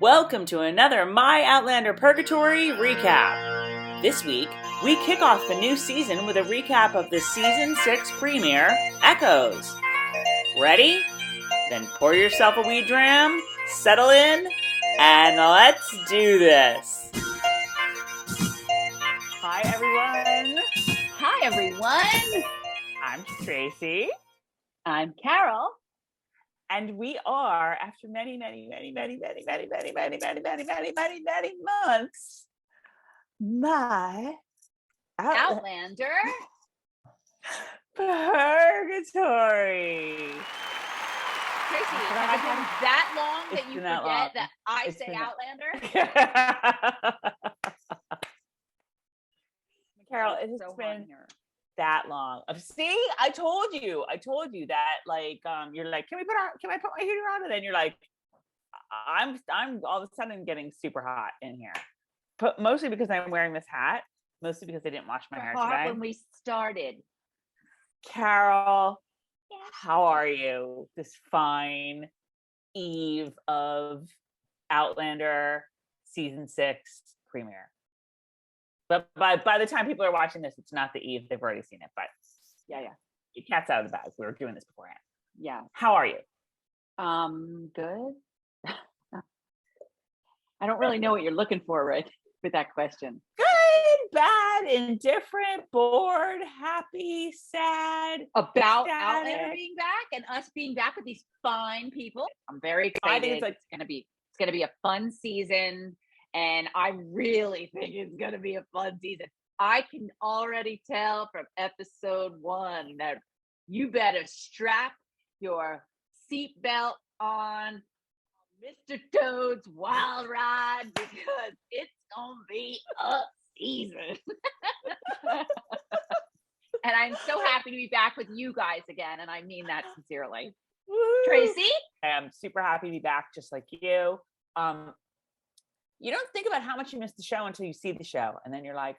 Welcome to another My Outlander Purgatory recap. This week, we kick off the new season with a recap of the Season 6 premiere, Echoes. Ready? Then pour yourself a wee dram, settle in, and let's do this. Hi, everyone. Hi, everyone. I'm Tracey. I'm Carol. And we are, after many months, my Outlander Purgatory. Tracey, has it been that long that you forget that I say Outlander? Carol, it has been that long. See, I told you that, like, you're like, can I put my heater on? And then you're like, I'm all of a sudden getting super hot in here, but mostly because I'm wearing this hat, mostly because I didn't wash my hair today. When we started. Carol, how are you this fine eve of Outlander season 6 premiere? But by the time people are watching this, it's not the eve. They've already seen it. But yeah. Your cat's out of the bag. We were doing this beforehand. Yeah. How are you? Good. I don't really know what you're looking for, right, with that question. Good, bad, indifferent, bored, happy, sad. About Outlander being back and us being back with these fine people. I'm very excited. I think it's gonna be a fun season. And I really think it's going to be a fun season. I can already tell from episode 1 that you better strap your seatbelt on Mr. Toad's wild ride because it's going to be a season. And I'm so happy to be back with you guys again. And I mean that sincerely. Woo-hoo. Tracey? I'm super happy to be back just like you. You don't think about how much you missed the show until you see the show. And then you're like,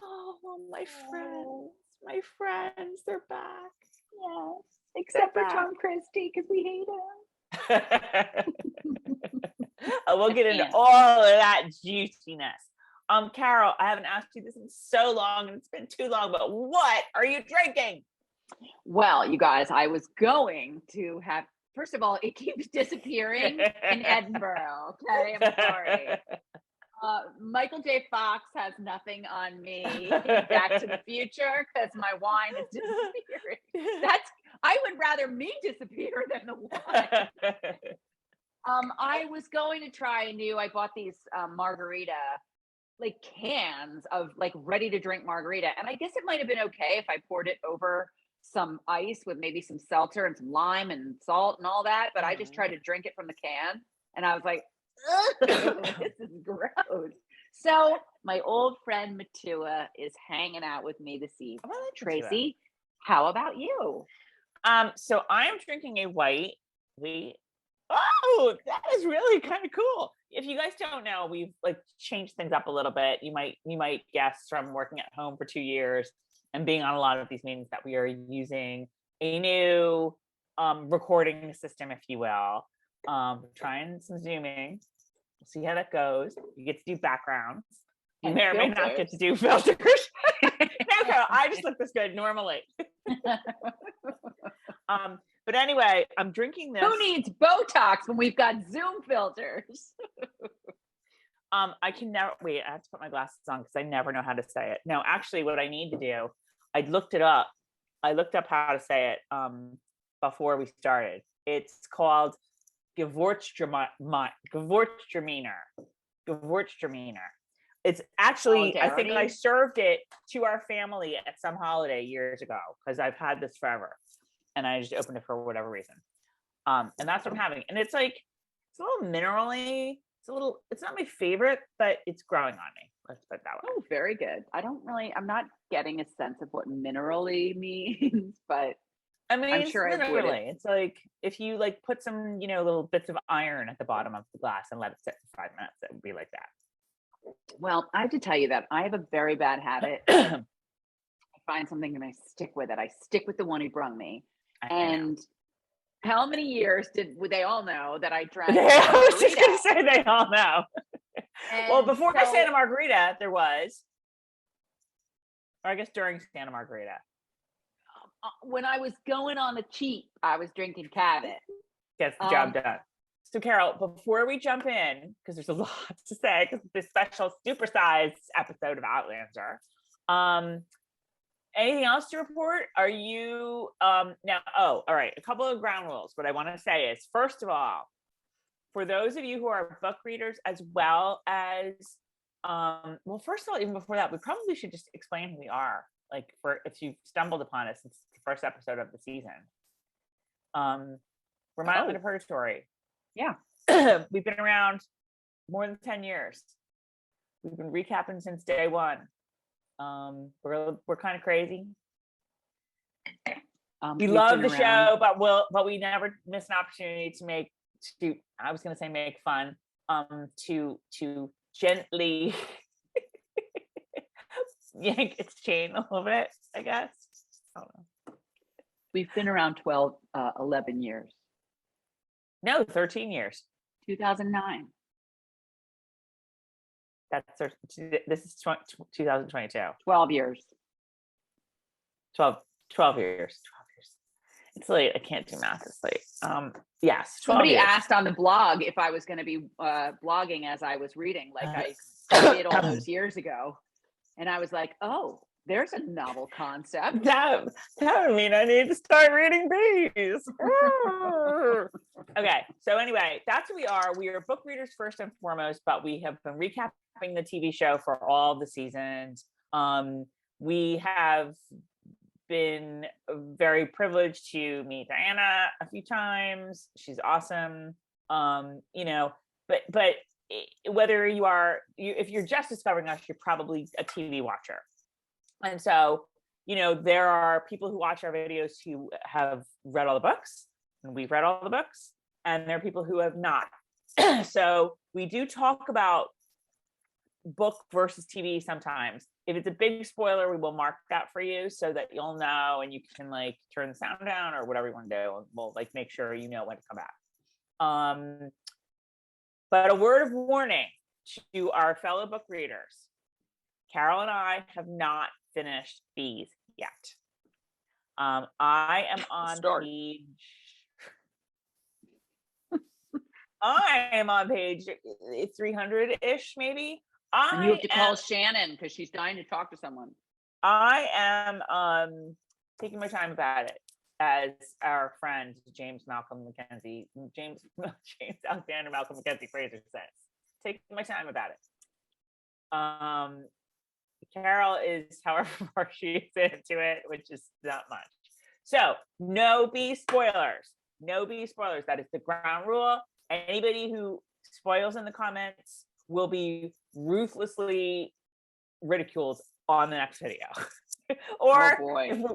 oh, my friends, they're back. Yes. Except for Tom Christie, because we hate him. We'll get into all of that juiciness. Carol, I haven't asked you this in so long, and it's been too long, but what are you drinking? Well, you guys, I was going to have, first of all, it keeps disappearing in Edinburgh. Okay, I'm sorry. Michael J. Fox has nothing on me in Back to the Future because my wine is disappearing. I would rather me disappear than the wine. I was going to try I bought these margarita like cans of like ready to drink margarita, and I guess it might have been okay if I poured it over some ice with maybe some seltzer and some lime and salt and all that, but I just tried to drink it from the can and I was like, this is gross. So my old friend Matua is hanging out with me this evening. Tracey, how about you? So I'm drinking a white. Oh, that is really kind of cool. If you guys don't know, we've like changed things up a little bit. You might guess from working at home for 2 years and being on a lot of these meetings that we are using a new recording system, if you will. Trying some Zooming. We'll see how that goes. You get to do backgrounds. You may or may not get to do filters. No, I just look this good normally. But anyway, I'm drinking this. Who needs Botox when we've got Zoom filters? I can never wait. I have to put my glasses on because I never know how to say it. No, actually, what I need to do, I looked it up. I looked up how to say it before we started. It's called Gewurztraminer. It's actually, I think I served it to our family at some holiday years ago because I've had this forever, and I just opened it for whatever reason. And that's what I'm having. And it's like, it's a little minerally. It's not my favorite, but it's growing on me. Let's put it that way. Oh, very good. I'm not getting a sense of what minerally means, but I mean, I'm sure minerally. It's like if you like put some, little bits of iron at the bottom of the glass and let it sit for 5 minutes, it would be like that. Well, I have to tell you that I have a very bad habit. I find something and I stick with it. I stick with the one who brung me. And How many years would they all know that I drank? I was just going to say they all know. Well, before Santa Margarita, there was, or I guess during Santa Margarita. When I was going on the cheap, I was drinking Cabot. Gets the job done. So Carol, before we jump in, because there's a lot to say, because this special supersized episode of Outlander, anything else to report? Are you now? Oh, all right. A couple of ground rules. What I want to say is, first of all, for those of you who are book readers, as well as, well, first of all, even before that, we probably should just explain who we are. Like, for if you've stumbled upon us, it's the first episode of the season. We're Outlander Purgatory. Yeah, we've been around more than 10 years. We've been recapping since day one. We're kind of crazy. We love the show, but we never miss an opportunity to make fun, to gently yank its chain a little bit, I guess. I don't know. We've been around 11 years. No, 13 years. 2009. This is 2022. 12 years. 12 years. It's late. I can't do math. It's late. Yes. Somebody asked on the blog if I was going to be blogging as I was reading, like I did all those years ago. And I was like, oh, there's a novel concept. That would mean I need to start reading these. Okay. So anyway, that's who we are. We are book readers first and foremost, but we have been recapping the TV show for all the seasons. We have been very privileged to meet Diana a few times. She's awesome. But whether if you're just discovering us, you're probably a TV watcher. And so, there are people who watch our videos who have read all the books, and we've read all the books, and there are people who have not. So we do talk about book versus TV sometimes. If it's a big spoiler, we will mark that for you so that you'll know, and you can turn the sound down or whatever you want to do. And we'll make sure you know when to come back. But a word of warning to our fellow book readers. Carol and I have not finished these yet. I am on page. I am on page 300-ish, maybe. And you have to call Shannon because she's dying to talk to someone. I am taking my time about it, as our friend James Alexander Malcolm Mackenzie Fraser says. Taking my time about it. Carol is, however far she is into it, which is not much. So no B spoilers. That is the ground rule. Anybody who spoils in the comments will be ruthlessly ridiculed on the next video. Or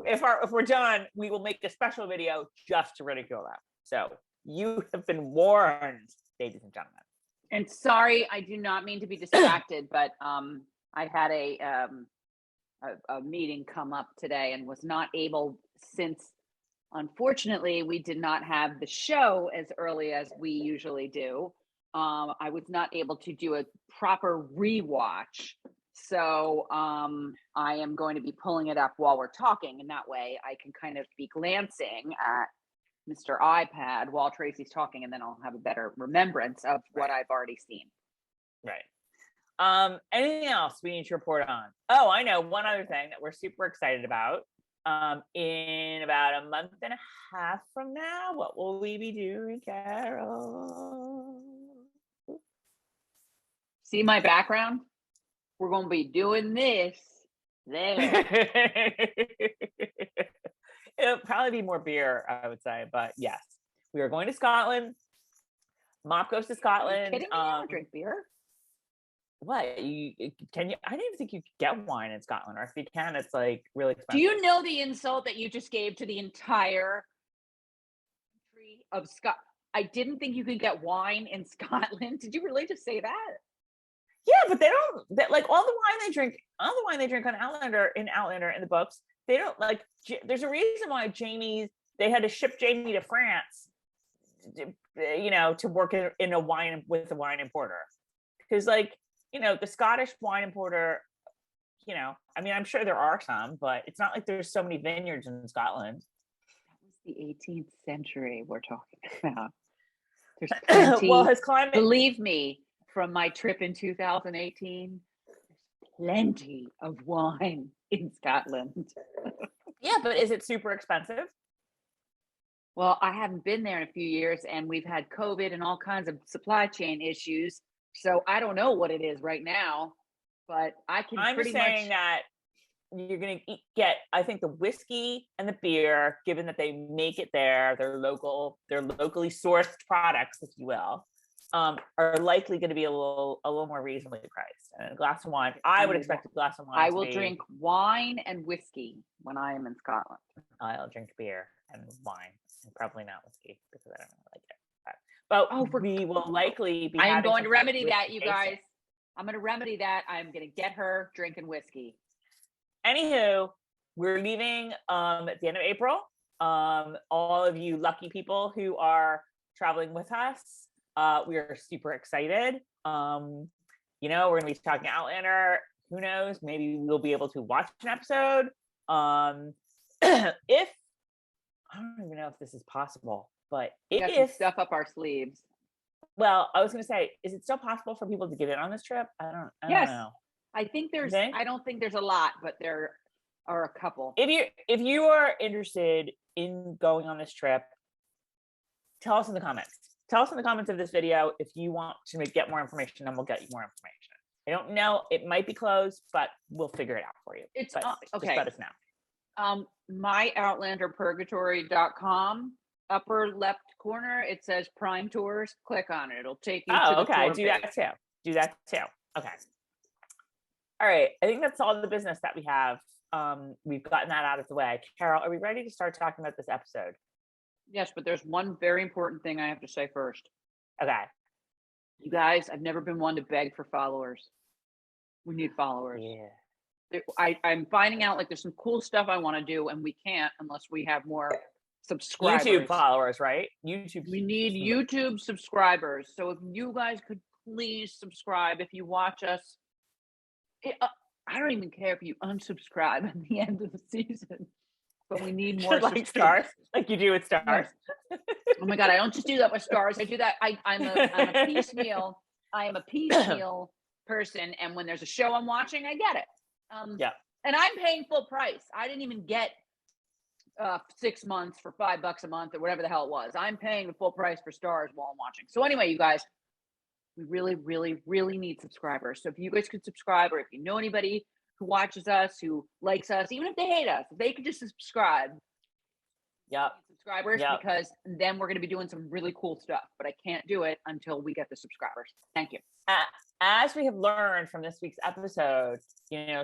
if we're done, we will make a special video just to ridicule them. So you have been warned, ladies and gentlemen. And sorry, I do not mean to be distracted, but I had a meeting come up today and was not able, since unfortunately we did not have the show as early as we usually do. I was not able to do a proper rewatch. So I am going to be pulling it up while we're talking, and that way I can kind of be glancing at Mr. iPad while Tracey's talking, and then I'll have a better remembrance of what I've already seen. Right. Anything else we need to report on? Oh, I know one other thing that we're super excited about. In about a month and a half from now, what will we be doing, Carol? See my background? We're going to be doing this there. It'll probably be more beer, I would say, but yes, we are going to Scotland. MOP goes to Scotland. Are you kidding me? I don't drink beer. What can you? I didn't even think you could get wine in Scotland, or if you can, it's really expensive. Do you know the insult that you just gave to the entire country of Scotland? I didn't think you could get wine in Scotland. Did you really just say that? Yeah, but they don't. All the wine they drink on Outlander in the books. They don't there's a reason why they had to ship Jaime to France to work in a wine with a wine importer, because like the Scottish wine importer, I mean, I'm sure there are some, but it's not like there's so many vineyards in Scotland. That was the 18th century we're talking about. There's plenty. Well, has climate, believe me, from my trip in 2018, there's plenty of wine in Scotland. Yeah, but is it super expensive? Well, I haven't been there in a few years, and we've had COVID and all kinds of supply chain issues. So I don't know what it is right now, but I'm saying that you're going to get, I think, the whiskey and the beer, given that they make it there, they're locally sourced products, if you will, are likely going to be a little more reasonably priced. And a glass of wine, I would expect a glass of wine. I will drink wine and whiskey when I am in Scotland. I'll drink beer and wine, and probably not whiskey because I don't really like it. But we will likely be. I am going to remedy that, you guys. I'm going to remedy that. I'm going to get her drinking whiskey. Anywho, we're leaving at the end of April. All of you lucky people who are traveling with us, we are super excited. We're going to be talking Outlander. Who knows? Maybe we'll be able to watch an episode. If I don't even know if this is possible, but if stuff up our sleeves. Well, I was going to say, is it still possible for people to get in on this trip? I don't know. I think there's. I don't think there's a lot, but there are a couple. If you are interested in going on this trip, tell us in the comments. Tell us in the comments of this video if you want to get more information, and we'll get you more information. I don't know. It might be closed, but we'll figure it out for you. It's okay. Just let us know. MyOutlanderPurgatory.com, upper left corner, it says Prime Tours. Click on it. It'll take you to the tour Do that too. Do that too. Okay. All right. I think that's all the business that we have. We've gotten that out of the way. Carol, are we ready to start talking about this episode? Yes, but there's one very important thing I have to say first. Okay. You guys, I've never been one to beg for followers. We need followers. Yeah. I'm finding out like there's some cool stuff I want to do, and we can't unless we have more subscribers. YouTube followers, right? We need YouTube subscribers. So if you guys could please subscribe if you watch us. I don't even care if you unsubscribe at the end of the season, but we need more like Starz, like you do with Starz. Oh my God, I don't just do that with Starz. I do that. I'm a piecemeal. I am a piecemeal person, and when there's a show I'm watching, I get it. And I'm paying full price. I didn't even get 6 months for $5 a month or whatever the hell it was. I'm paying the full price for Starz while I'm watching. So anyway, you guys, we really, really, really need subscribers. So if you guys could subscribe, or if you know anybody who watches us, who likes us, even if they hate us, if they could just subscribe. Subscribers, because then we're going to be doing some really cool stuff. But I can't do it until we get the subscribers. Thank you. As we have learned from this week's episode,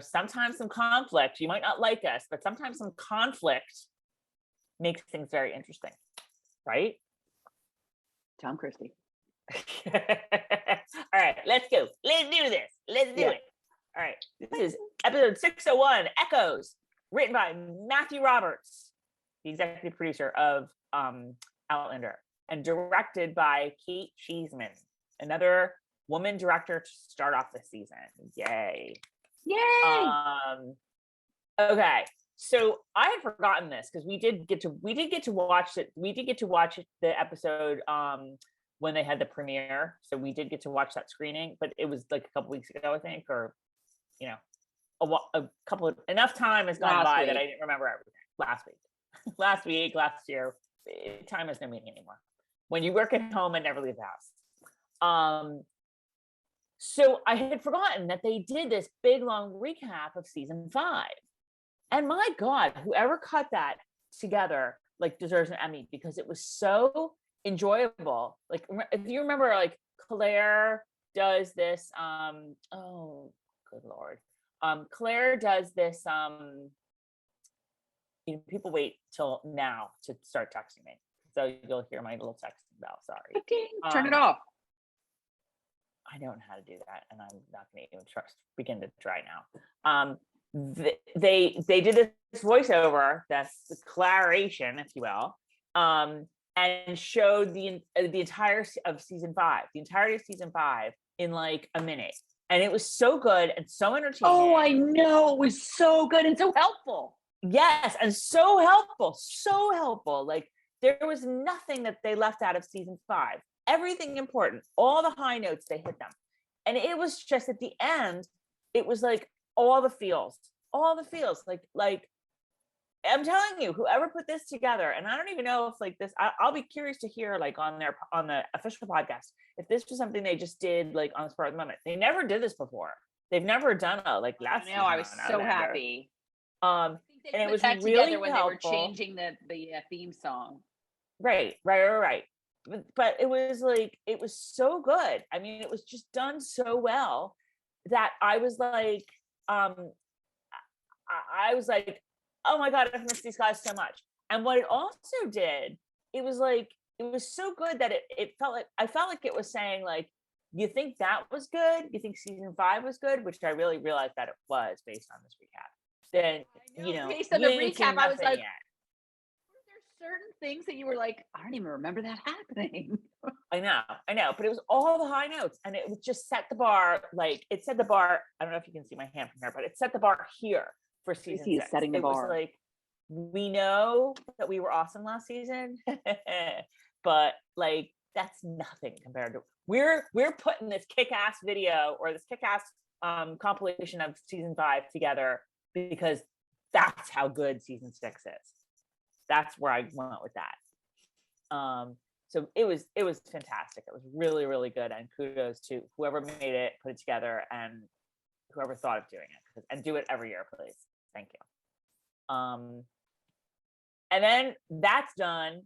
sometimes some conflict, you might not like us, but sometimes some conflict makes things very interesting, right? Tom Christie. All right, let's go. Let's do this. Let's do it. All right, this is episode 601, Echoes, written by Matthew Roberts, the executive producer of Outlander, and directed by Kate Cheeseman, another woman director to start off this season. Yay. Okay, so I had forgotten this because we did get to watch it. We did get to watch the episode when they had the premiere. So we did get to watch that screening, but it was like a couple weeks ago, I think, or enough time has gone by that I didn't remember everything. Last week, last year. Time has no meaning anymore. When you work at home and never leave the house. So I had forgotten that they did this big long recap of season 5. And my God, whoever cut that together deserves an Emmy, because it was so enjoyable. If you remember, Claire does this, oh good Lord. Claire does this, people wait till now to start texting me. So you'll hear my little texting bell, sorry. Turn it off. I don't know how to do that, and I'm not going to even begin to try now. They did this voiceover, that's the declaration, if you will, and showed the entire of season 5, the entirety of season 5 in like a minute. And it was so good and so entertaining. Oh, I know. It was so good and so helpful. Yes, and so helpful, so helpful. Like there was nothing that they left out of season 5. Everything important, all the high notes, they hit them. And it was just at the end, it was like all the feels. Like I'm telling you, whoever put this together, and I don't even know if like this, I'll be curious to hear like on the official podcast, if this was something they just did like on the spur of the moment. They never did this before. They've never done a like last season. I was so happy. And it was that really together when helpful. they were changing the theme song. Right. But it was like, it was so good. I mean, it was just done so well that I was like, I was like, oh my God, I've missed these guys so much. And what it also did, it was like, it was so good that it felt like, I felt like it was saying like, you think that was good? You think season 5 was good? Which I really realized that it was based on this recap. Then, based on the recap, I was like, yet. were there certain things that you were like, I don't even remember that happening? I know, but it was all the high notes, and it was just set the bar. Like it set the bar. I don't know if you can see my hand from here, but it set the bar here for season 6. Setting the bar. Was like, we know that we were awesome last season, but like that's nothing compared to we're putting this kick-ass video or this kick-ass compilation of season 5 together because that's how good season 6 is. That's where I went with that. So it was fantastic. It was really, really good. And kudos to whoever made it, put it together, and whoever thought of doing it. And do it every year, please. Thank you. And then that's done.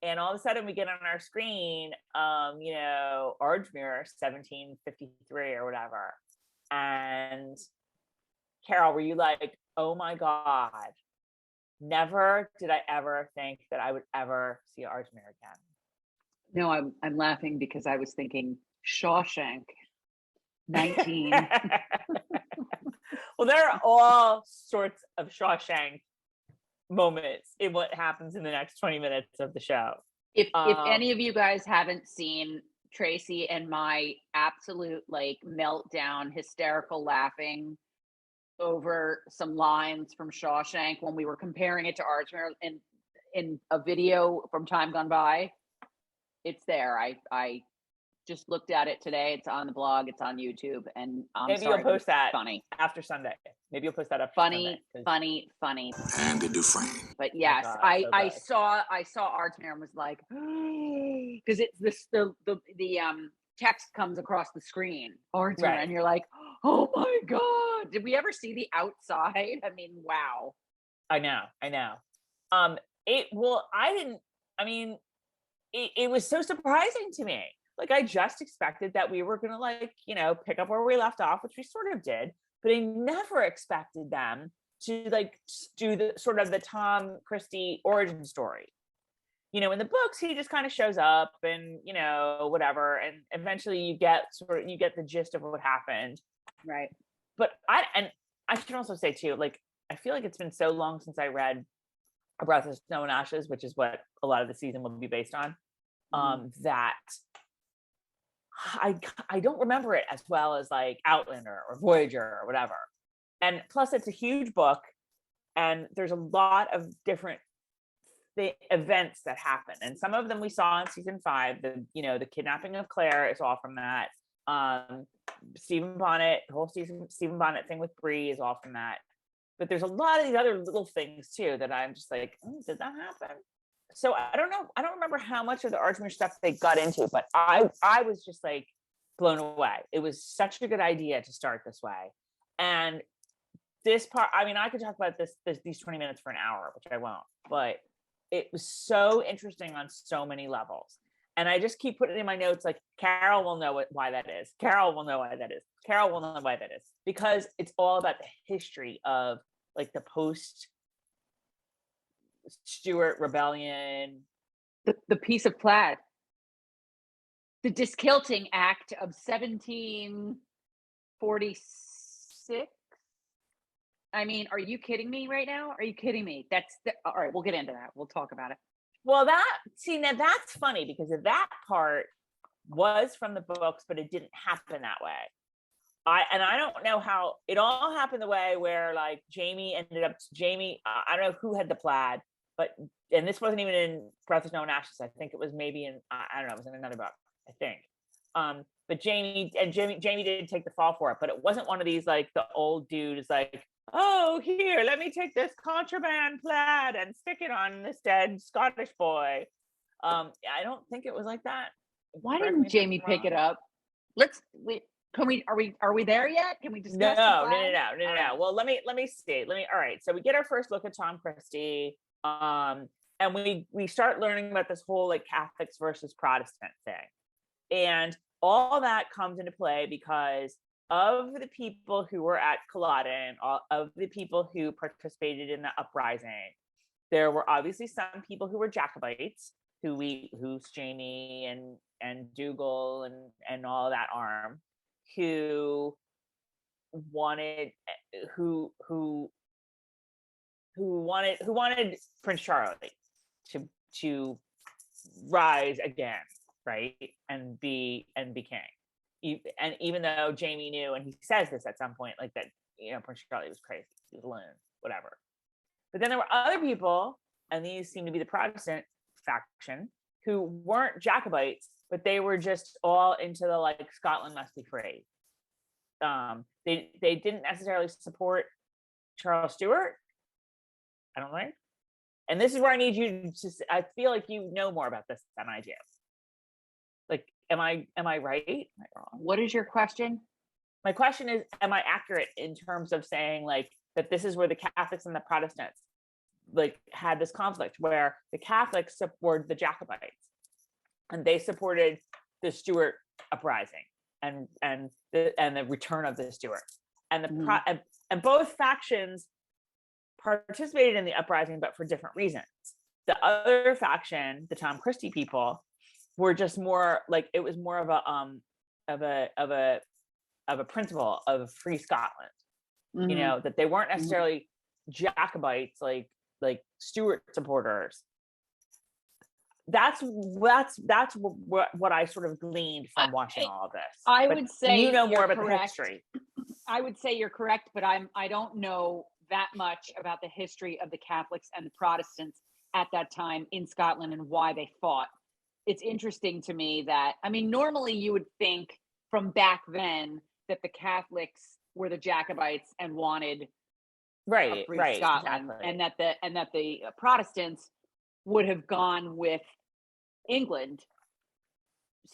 And all of a sudden we get on our screen, Ardsmuir 1753 or whatever. And Carol, were you like, oh my God, never did I ever think that I would ever see Ardsmuir again? No, I'm laughing because I was thinking Shawshank 19. Well, there are all sorts of Shawshank moments in what happens in the next 20 minutes of the show. If any of you guys haven't seen Tracey and my absolute like meltdown, hysterical laughing over some lines from Shawshank when we were comparing it to Ardsmuir in a video from Time Gone By, it's there. I just looked at it today. It's on the blog. It's on YouTube. And maybe you'll post that funny after Sunday. Maybe you'll post that up. Funny. And a Dufresne. But yes, God, I saw Ardsmuir and was like, because it's this the text comes across the screen, Ardsmuir, right. And you're like, oh my God, did we ever see the outside? I mean, wow. I know. It was so surprising to me. Like I just expected that we were gonna pick up where we left off, which we sort of did, but I never expected them to like do the sort of the Tom Christie origin story. In the books, he just kind of shows up and, whatever. And eventually you get the gist of what happened. Right. But I should also say too, like, I feel like it's been so long since I read A Breath of Snow and Ashes, which is what a lot of the season will be based on, that I don't remember it as well as like Outlander or Voyager or whatever. And plus it's a huge book and there's a lot of different events that happen. And some of them we saw in season 5, the kidnapping of Claire is all from that. Stephen Bonnet, the whole Stephen Bonnet thing with Bree is all from that. But there's a lot of these other little things too that I'm just like, did that happen? So I don't know. I don't remember how much of the Ardsmuir stuff they got into, but I was just like blown away. It was such a good idea to start this way. And this part, I mean, I could talk about these 20 minutes for an hour, which I won't, but it was so interesting on so many levels. And I just keep putting in my notes, like, Carol will know why that is. Carol will know why that is. Carol will know why that is. Because it's all about the history of like the post Stuart rebellion, the piece of plaid, the Diskilting Act of 1746. I mean, are you kidding me right now? Are you kidding me? All right, we'll get into that. We'll talk about it. Well, now that's funny because that part was from the books, but it didn't happen that way. I don't know how it all happened the way where like Jaime, I don't know who had the plaid, and this wasn't even in Breath of Snow and Ashes. I think it was maybe in, I don't know, it was in another book, I think. But Jamie did take the fall for it, but it wasn't one of these like the old dudes like, oh, here, let me take this contraband plaid and stick it on this dead Scottish boy. I don't think it was like that. Why didn't Jamie pick it up? Are we there yet? Can we discuss? No. Well, let me see. All right. So we get our first look at Tom Christie. And we start learning about this whole like Catholics versus Protestant thing. And all that comes into play because of the people who were at Culloden, of the people who participated in the uprising. There were obviously some people who were Jacobites, who's Jaime and Dougal and all that arm, who wanted Prince Charlie to rise again, right, and be king. And even though Jaime knew, and he says this at some point, like that, Prince Charlie was crazy, he was a loon, whatever. But then there were other people, and these seem to be the Protestant faction, who weren't Jacobites, but they were just all into the like Scotland must be free. They didn't necessarily support Charles Stewart, I don't think. And this is where I need you to. I feel like you know more about this than I do. Like, am I right? Am I wrong? What is your question? My question is, am I accurate in terms of saying like that this is where the Catholics and the Protestants like had this conflict where the Catholics supported the Jacobites and they supported the Stuart uprising and the return of the Stuarts, and and both factions participated in the uprising, but for different reasons. The other faction, the Tom Christie people, were just more like, it was more of a principle of free Scotland, that they weren't necessarily Jacobites like Stuart supporters. That's what I sort of gleaned from watching all of this. I would say more about the history. I would say you're correct, but I don't know that much about the history of the Catholics and the Protestants at that time in Scotland and why they fought. It's interesting to me that, I mean, normally you would think from back then that the Catholics were the Jacobites and wanted right Scotland, exactly. and that the Protestants would have gone with England.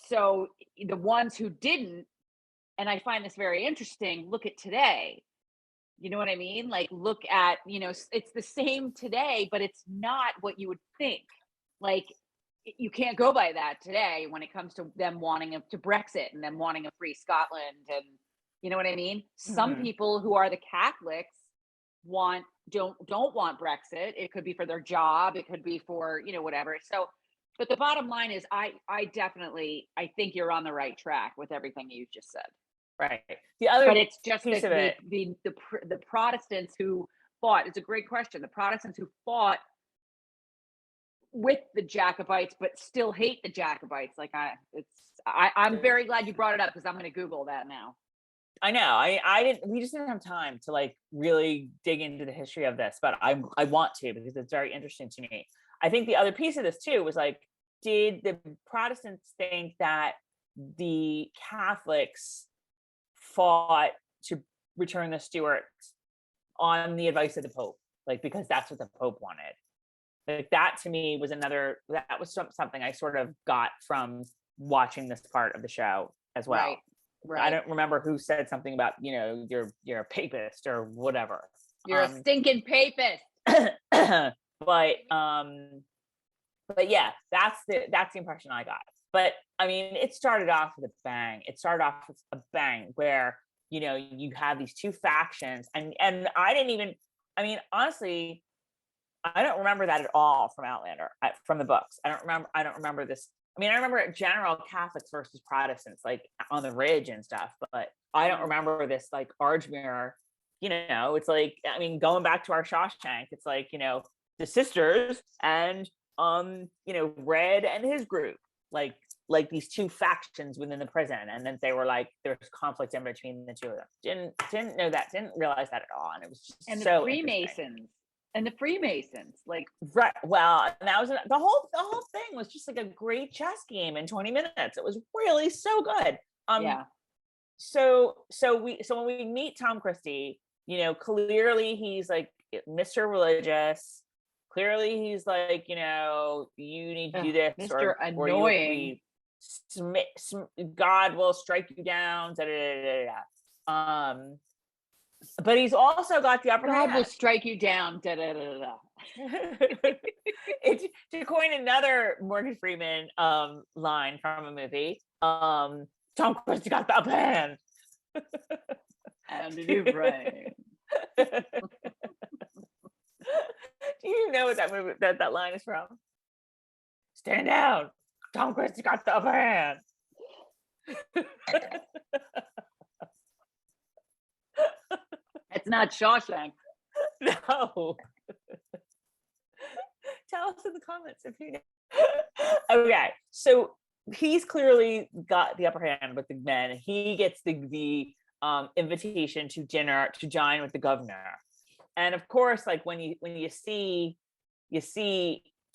So the ones who didn't, and I find this very interesting, look at today. You know what I mean? Like, look at, it's the same today, but it's not what you would think. Like, you can't go by that today when it comes to them wanting to Brexit and them wanting a free Scotland. And you know what I mean? Some people who are the Catholics don't want Brexit. It could be for their job. It could be for, whatever. So, but the bottom line is I think you're on the right track with everything you just said. Right. But it's just the Protestants who fought. It's a great question. The Protestants who fought with the Jacobites, but still hate the Jacobites. Like I'm very glad you brought it up because I'm going to Google that now. I know. We just didn't have time to like really dig into the history of this, but I want to because it's very interesting to me. I think the other piece of this too was like, did the Protestants think that the Catholics fought to return the Stuarts on the advice of the Pope? Like, because that's what the Pope wanted. Like that to me was that was something I sort of got from watching this part of the show as well. Right. I don't remember who said something about, you're a papist or whatever. You're a stinking papist. But yeah, that's the impression I got. But I mean, it started off with a bang. It started off with a bang where, you have these two factions and honestly, I don't remember that at all from Outlander, from the books. I don't remember this. I mean, I remember general Catholics versus Protestants, like on the Ridge and stuff, but I don't remember this like Ardsmuir, it's like, I mean, going back to our Shawshank, it's like, the sisters and Red and his group, like these two factions within the prison, and then they were like, there's conflict in between the two of them. Didn't know that, didn't realize that at all, and it was just and so the Freemasons, like, right. Well, and that was the whole thing was just like a great chess game in 20 minutes. It was really so good. yeah. So when we meet Tom Christie, clearly he's like Mr. Religious. Clearly he's like, you need to do this, Mr. Annoying. God will strike you down. Da, da, da, da. But he's also got the upper hand. God will strike you down. Da, da, da, da. It's, to coin another Morgan Freeman line from a movie. Tom Christie got the upper hand. And a new brain. Do you know what that movie that line is from? Stand down. Tom Christie got the upper hand. It's not Shawshank. No. Tell us in the comments if you know. Okay, so he's clearly got the upper hand with the men. He gets the invitation to dinner to dine with the governor, and of course, like when you see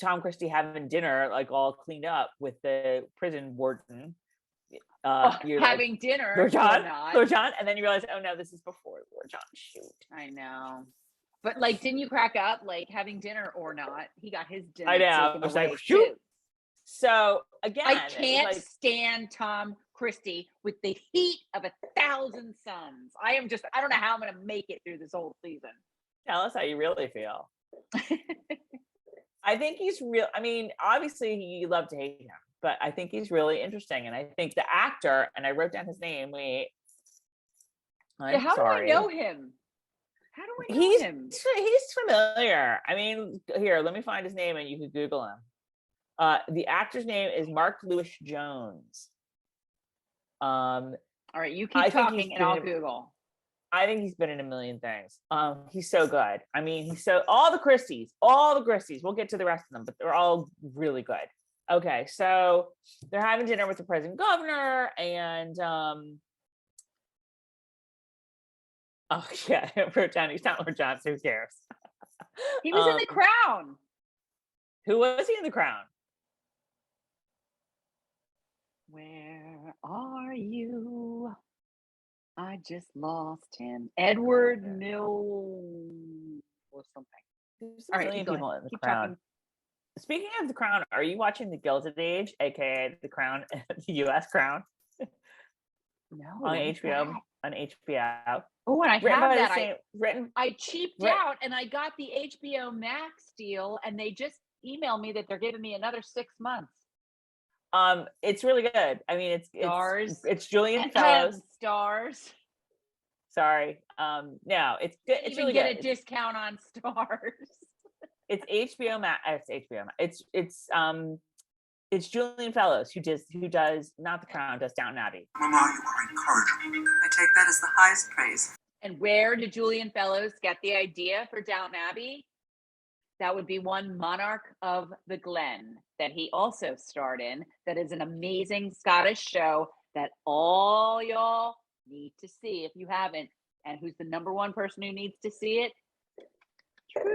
Tom Christie having dinner, like all cleaned up with the prison warden. You're having like, dinner, Lord John, and then you realize, oh no, this is before Lord John. Shoot, I know. But like, didn't you crack up? Like, having dinner or not, he got his dinner. I know. I was like, shoot. Too. So again, I can't stand Tom Christie with the heat of 1,000 suns. I don't know how I'm going to make it through this whole season. Tell us how you really feel. I think he's real. I mean, obviously you love to hate him, but I think he's really interesting. And I think the actor, and I wrote down his name. How do I know him? How do I know him? He's familiar. I mean, here, let me find his name and you can Google him. The actor's name is Mark Lewis Jones. All right, you keep talking and I'll Google. I think he's been in a million things. He's so good. I mean, all the Christies. We'll get to the rest of them, but they're all really good. Okay, so they're having dinner with the present governor, and oh yeah, Lord John. He's not Lord John, so who cares? He was in The Crown. Who was he in The Crown? Where are you? I just lost him. Edward Mill or something. There's a million people in The Crown. Talking. Speaking of The Crown, are you watching The Gilded Age, aka The Crown, the U.S. Crown? No. On HBO. On HBO. Oh, and I have that. I cheaped out, and I got the HBO Max deal, and they just emailed me that they're giving me another 6 months. It's really good. I mean, Starz. It's Julian Fellows. Starz. Sorry. No, it's good. It's really get good. A discount on Starz. It's HBO Max. It's HBO Max. It's Julian Fellows who does not The Crown, does Downton Abbey. Mama, you are incorrigible. I take that as the highest praise. And where did Julian Fellows get the idea for Downton Abbey? That would be one Monarch of the Glen that he also starred in. That is an amazing Scottish show that all y'all need to see if you haven't. And who's the number one person who needs to see it? Tracey.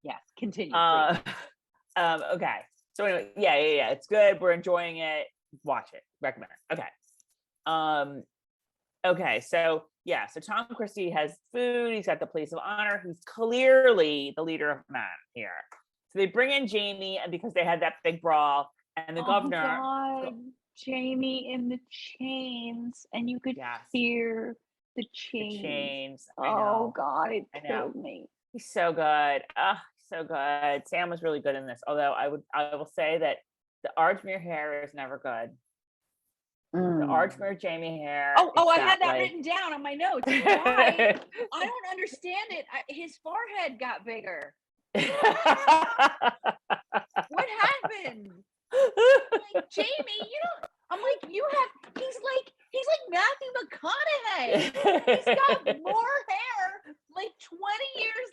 Yes, continue. Okay. So anyway, yeah. It's good. We're enjoying it. Watch it. Recommend it. Okay. Okay. So Tom Christie has food. He's got the place of honor. He's clearly the leader of men here. So they bring in Jaime, and because they had that big brawl, and the governor. God. Jaime in the chains, and you could hear the chains. Oh God, it killed me. He's so good. So good. Sam was really good in this. Although I will say that the Ardsmuir hair is never good. The Ardsmuir Jaime hair. Oh, I had that written down on my notes. Why? I don't understand it. His forehead got bigger. What happened? Like, Jaime, I'm like, he's like Matthew McConaughey. He's got more hair like 20 years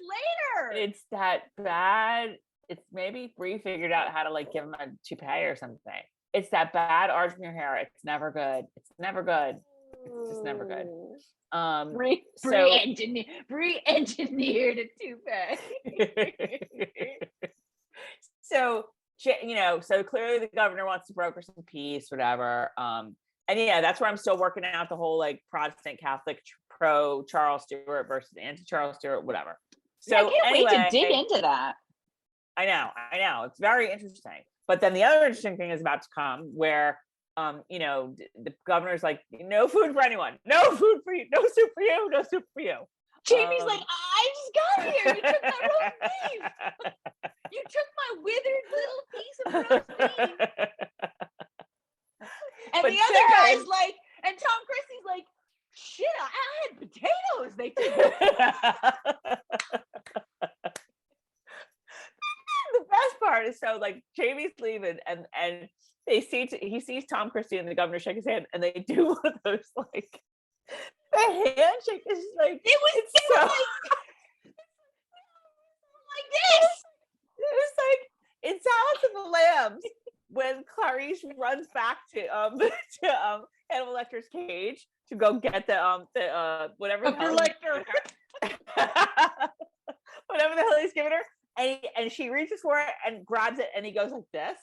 It's that bad. It's maybe Bree figured out how to like give him a toupee or something. It's that bad Ardsmuir hair. It's never good. It's never good. It's just never good. Bree engineered a toupee. So so clearly the governor wants to broker some peace, whatever. And yeah, that's where I'm still working out the whole like Protestant Catholic pro Charles Stewart versus anti Charles Stewart, whatever. So I can't wait to dig into that. I know. It's very interesting. But then the other interesting thing is about to come where, the governor's like, no food for anyone. No food for you. No soup for you. No soup for you. Jamie's like, I just got here. You took my roast beef. You took my withered little piece of roast beef. And but the other guy's like, and Tom Christie's like, shit, I had potatoes. They took The best part is so like Jamie's leaving and he sees Tom Christie and the governor shake his hand and they do one of those like the handshake is like it was so like this. It was like in Silence of the Lambs when Clarice runs back to Hannibal Lecter's cage to go get the whatever the hell whatever the hell he's giving her. And she reaches for it and grabs it, and he goes like this.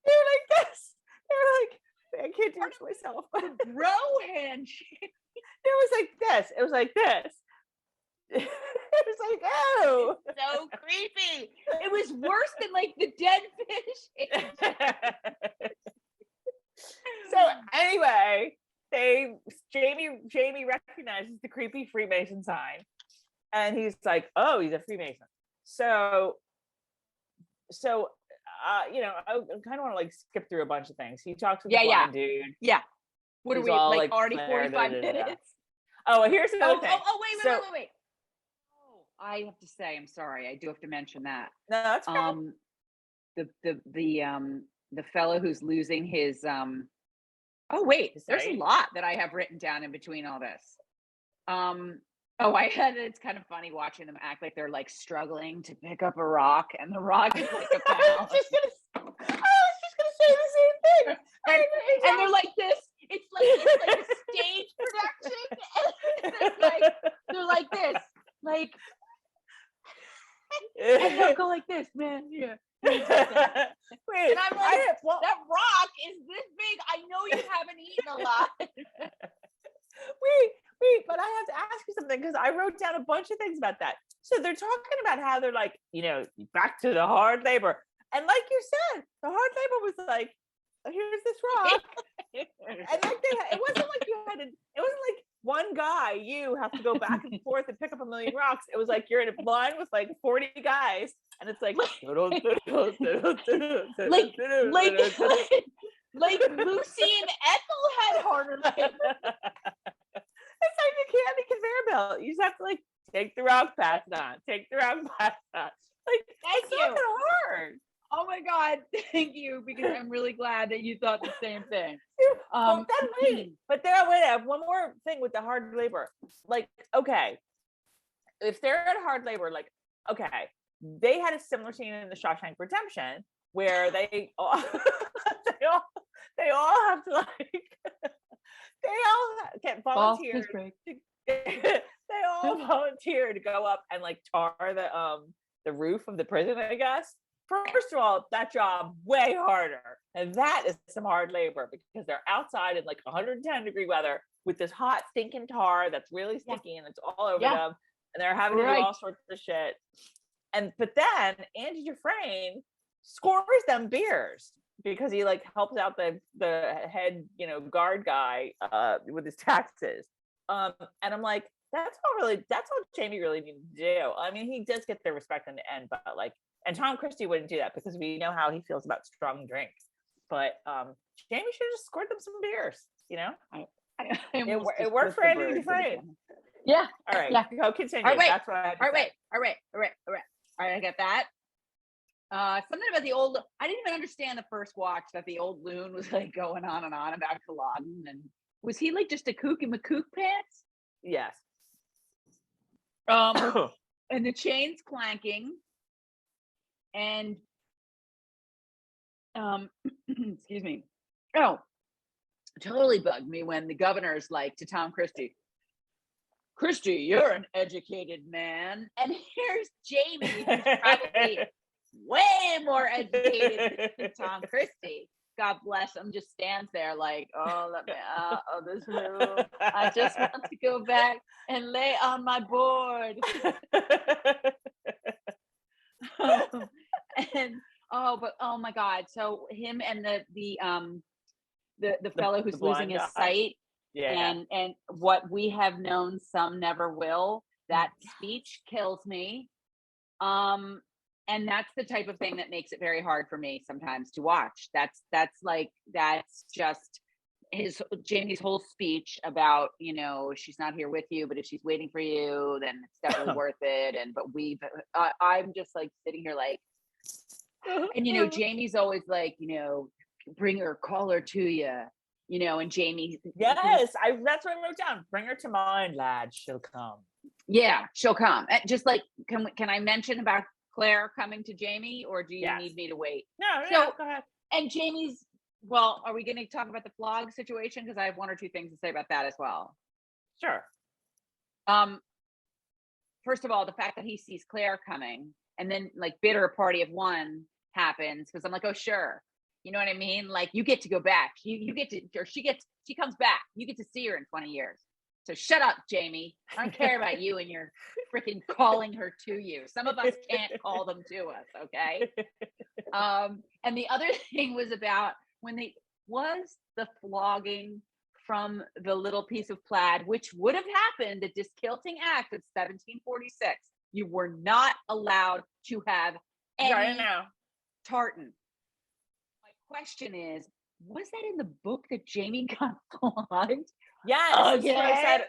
They were like this. They were like, I can't do it to myself. Bro handshake. It was like this. It was like this. It was like, oh, so creepy. It was worse than like the dead fish. So anyway, Jamie recognizes the creepy Freemason sign. And he's like, oh, he's a Freemason. So I kind of want to like skip through a bunch of things. He talks to the blind dude. Yeah. What are we like already 45 minutes? Oh, well, here's another thing. Wait. Oh, I have to say, I'm sorry. I do have to mention that. No, that's okay. The fellow who's losing his there's a lot that I have written down in between all this. It's kind of funny watching them act like they're like struggling to pick up a rock, and the rock is like a I was just gonna say the same thing. And they're like this. It's like a stage production, and they're like this, like, and they'll go like this, man. Yeah. Wait, and I'm like, that rock is this big. I know you haven't eaten a lot. Wait, but I have to ask you something because I wrote down a bunch of things about that. So they're talking about how they're like, back to the hard labor. And like you said, the hard labor was like, here's this rock. And like it wasn't like it wasn't like one guy, you have to go back and forth and pick up a million rocks. It was like you're in a line with like 40 guys. And it's like, like Lucy and Ethel had harder labor. It's like a candy conveyor belt. You just have to like take the rock, pass it on. Take the rock, pass it on. Like, it's not that hard. Oh my God, thank you, because I'm really glad that you thought the same thing. But I have one more thing with the hard labor. Like, okay, if they're at hard labor, like, okay, they had a similar scene in the Shawshank Redemption where they all have to like. They all get volunteered. They all volunteer to go up and like tar the roof of the prison, I guess. First of all, that job way harder. And that is some hard labor because they're outside in like 110-degree weather with this hot stinking tar that's really sticky and it's all over them. And they're having to do all sorts of shit. But then Andy Dufresne scores them beers because he like helps out the head, guard guy with his taxes. And I'm like, that's all Jamie really needed to do. I mean, he does get the respect in the end, but like, and Tom Christie wouldn't do that because we know how he feels about strong drinks. But Jamie should have just scored them some beers, It worked for Andy Dufresne. Yeah. All right. Yeah. Go continue. All right. That's what I had to say. All right. I get that. Something about the old. I didn't even understand the first watch that the old loon was like going on and on about Culloden, and was he like just a kook in McCook pants? Yes. And the chains clanking, and excuse me. Oh, totally bugged me when the governor's like to Tom Christie, you're an educated man. And here's Jaime, who's probably way more educated than Tom Christie. God bless him, just stands there like, oh, let me out of this room. I just want to go back and lay on my board. And but oh my God. So him and the fellow who's losing his sight. Yeah. And what we have known, some never will. That speech kills me. And that's the type of thing that makes it very hard for me sometimes to watch. That's just Jamie's whole speech about, she's not here with you, but if she's waiting for you, then it's definitely worth it. And I'm just like sitting here like, and Jamie's always like, bring her, call her to you. And Jaime. Yes, that's what I wrote down. Bring her to mind, lad. She'll come. Yeah, she'll come. Just like, can I mention about Claire coming to Jaime, or do you need me to wait? No, go ahead. And Jamie's. Well, are we going to talk about the flog situation? Because I have one or two things to say about that as well. Sure. First of all, the fact that he sees Claire coming, and then like bitter party of one happens, because I'm like, oh sure. You know what I mean? Like, you get to go back. You get to, or she comes back. You get to see her in 20 years. So shut up, Jaime. I don't care about you and your freaking calling her to you. Some of us can't call them to us, okay? And the other thing was about was the flogging from the little piece of plaid, which would have happened, the Diskilting Act of 1746. You were not allowed to have any tartan. Question is, was that in the book that Jaime got flogged? Yes. Okay.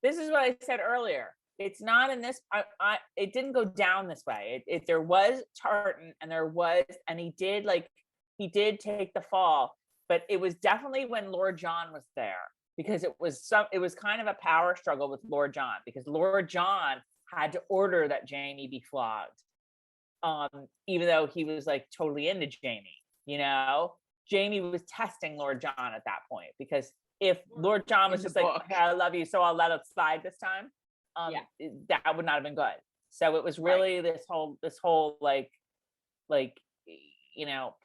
This is what I said earlier. It's not in this. It didn't go down this way. There was tartan, and he did take the fall, but it was definitely when Lord John was there, because it was kind of a power struggle with Lord John, because Lord John had to order that Jaime be flogged, even though he was like totally into Jaime. Jaime was testing Lord John at that point, because if Lord John was just like, okay, I love you, so I'll let it slide this time, that would not have been good. So it was really this whole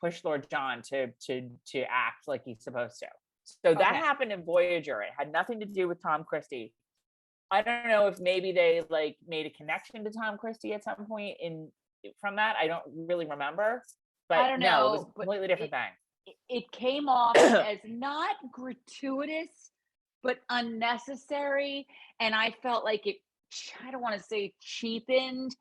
push Lord John to act like he's supposed to. So that happened in Voyager. It had nothing to do with Tom Christie. I don't know if maybe they like made a connection to Tom Christie at some point from that. I don't really remember. But I don't know. It was a completely different thing. It came off as not gratuitous, but unnecessary. And I felt like I don't want to say cheapened,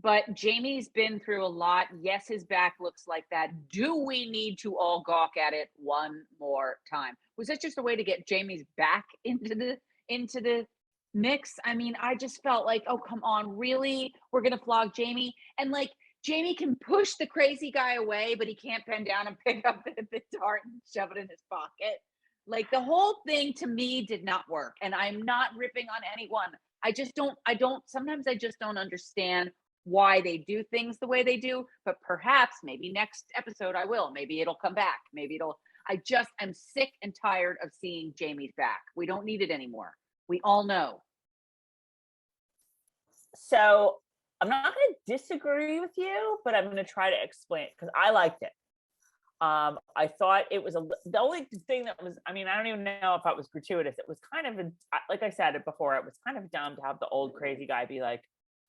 but Jamie's been through a lot. Yes, his back looks like that. Do we need to all gawk at it one more time? Was that just a way to get Jamie's back into the mix? I mean, I just felt like, oh, come on, really? We're going to flog Jaime? And like, Jaime can push the crazy guy away, but he can't bend down and pick up the dart and shove it in his pocket. Like, the whole thing to me did not work. And I'm not ripping on anyone. Sometimes I just don't understand why they do things the way they do, but perhaps maybe next episode I will. Maybe it'll come back. I'm sick and tired of seeing Jamie's back. We don't need it anymore. We all know. So I'm not going to disagree with you, but I'm going to try to explain it because I liked it. I thought it was the only thing that was, I mean, I don't even know if it was gratuitous. It was kind of, like I said it before, it was kind of dumb to have the old crazy guy be like,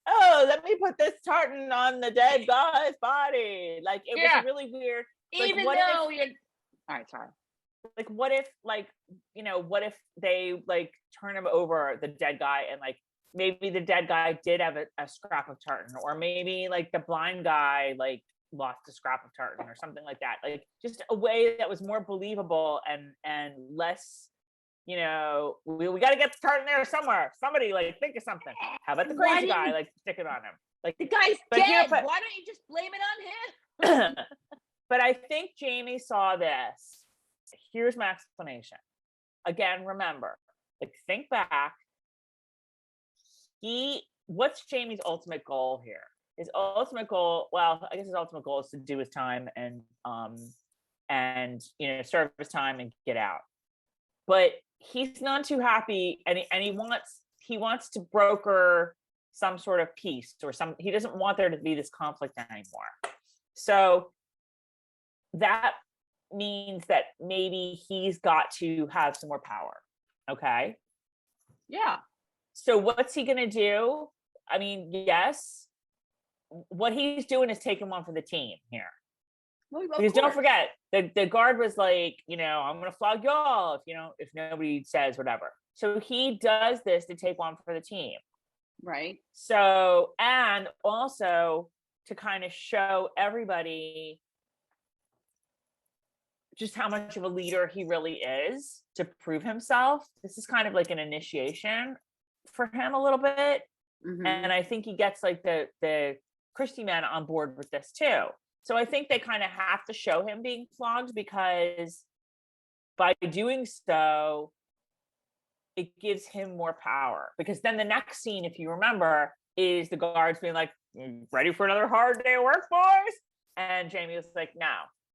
oh, let me put this tartan on the dead guy's body. Like, it was really weird. Even though all right, sorry. Like, what if they like turn him over, the dead guy, and like, maybe the dead guy did have a scrap of tartan, or maybe like the blind guy like lost a scrap of tartan or something like that. Like, just a way that was more believable and less, we got to get the tartan there somewhere. Somebody like think of something. How about the crazy guy like stick it on him? Like, the guy's dead. Why don't you just blame it on him? But I think Jaime saw this. Here's my explanation. Again, remember, like, think back. He what's Jaime's ultimate goal here? His ultimate goal, well, I guess his ultimate goal is to do his time and serve his time and get out. But he's not too happy, and he wants to broker some sort of peace or he doesn't want there to be this conflict anymore. So that means that maybe he's got to have some more power. Okay. Yeah. So what's he going to do? I mean, yes, what he's doing is taking one for the team here. Well, because don't forget, the guard was like, I'm going to flog y'all if nobody says whatever. So he does this to take one for the team. Right. So, and also to kind of show everybody just how much of a leader he really is, to prove himself. This is kind of like an initiation for him a little bit. Mm-hmm. And I think he gets like the Christie men on board with this too. So I think they kind of have to show him being flogged, because by doing so, it gives him more power. Because then the next scene, if you remember, is the guards being like, ready for another hard day of work, boys? And Jaime was like, no,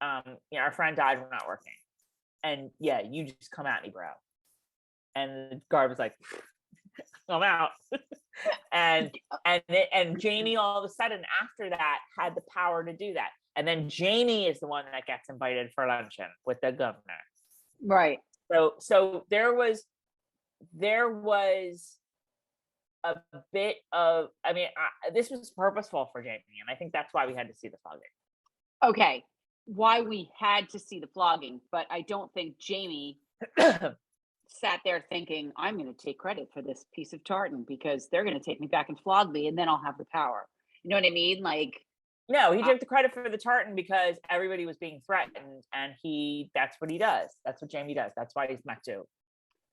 our friend died, we're not working. And yeah, you just come at me, bro. And the guard was like, I'm out. and Jaime all of a sudden after that had the power to do that. And then Jaime is the one that gets invited for luncheon with the governor. Right. So there was a bit of, this was purposeful for Jaime, and I think that's why we had to see the flogging. Okay, why we had to see the flogging, but I don't think Jaime sat there thinking, I'm going to take credit for this piece of tartan because they're going to take me back and flog me, and then I'll have the power. You know what I mean? Like, no, he took the credit for the tartan because everybody was being threatened, and that's what he does. That's what Jaime does. That's why he's Mektu.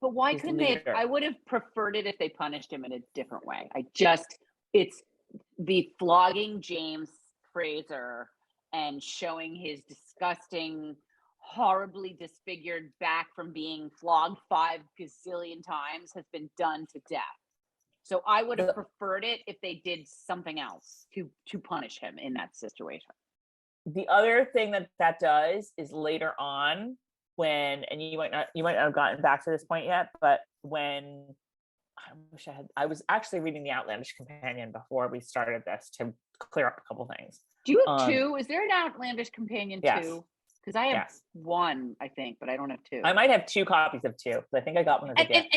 But why couldn't they? I would have preferred it if they punished him in a different way. It's the flogging James Fraser and showing his disgusting, horribly disfigured back from being flogged 5 gazillion times has been done to death. So I would have preferred it if they did something else to punish him in that situation. The other thing that does is later on, when, and you might not have gotten back to this point yet, but when I was actually reading the Outlandish Companion before we started this to clear up a couple things. Do you have 2? Is there an Outlandish Companion 2? Yes. Because I have 1, I think, but I don't have 2. I might have 2 copies of 2, but I think I got one as a gift.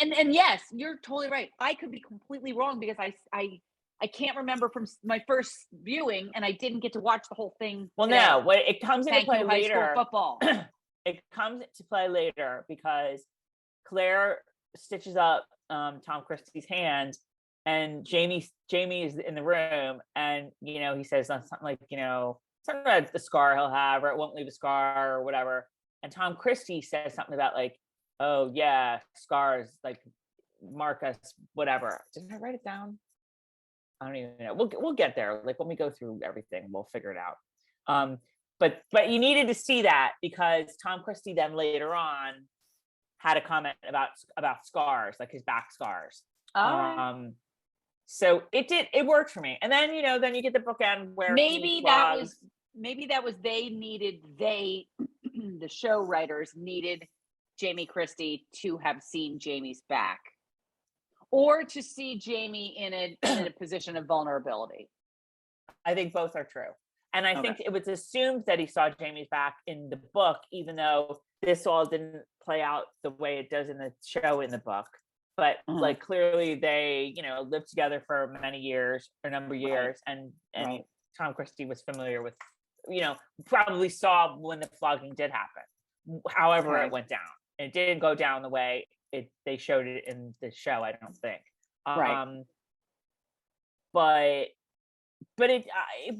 And yes, you're totally right. I could be completely wrong because I can't remember from my first viewing, and I didn't get to watch the whole thing. Well, today. No, it comes into play later. High school football. It comes into play later because Claire stitches up Tom Christie's hand, and Jaime is in the room, and he says something like something about the scar he'll have, or it won't leave a scar, or whatever. And Tom Christie says something about like, oh yeah, scars like mark us, whatever. Did I write it down? I don't even know. We'll get there. Like when we go through everything, we'll figure it out. But you needed to see that because Tom Christie then later on had a comment about scars, like his back scars. Oh. So it worked for me. And then then you get the bookend where maybe that was the show writers needed Jaime Christie to have seen Jaime's back, or to see Jaime in a position of vulnerability. I think both are true. And I think it was assumed that he saw Jaime's back in the book, even though this all didn't play out the way it does in the show in the book. But like clearly they, lived together for a number of years, and Tom Christie was familiar with, probably saw when the flogging did happen. However, it went down. It didn't go down the way they showed it in the show, I don't think. But it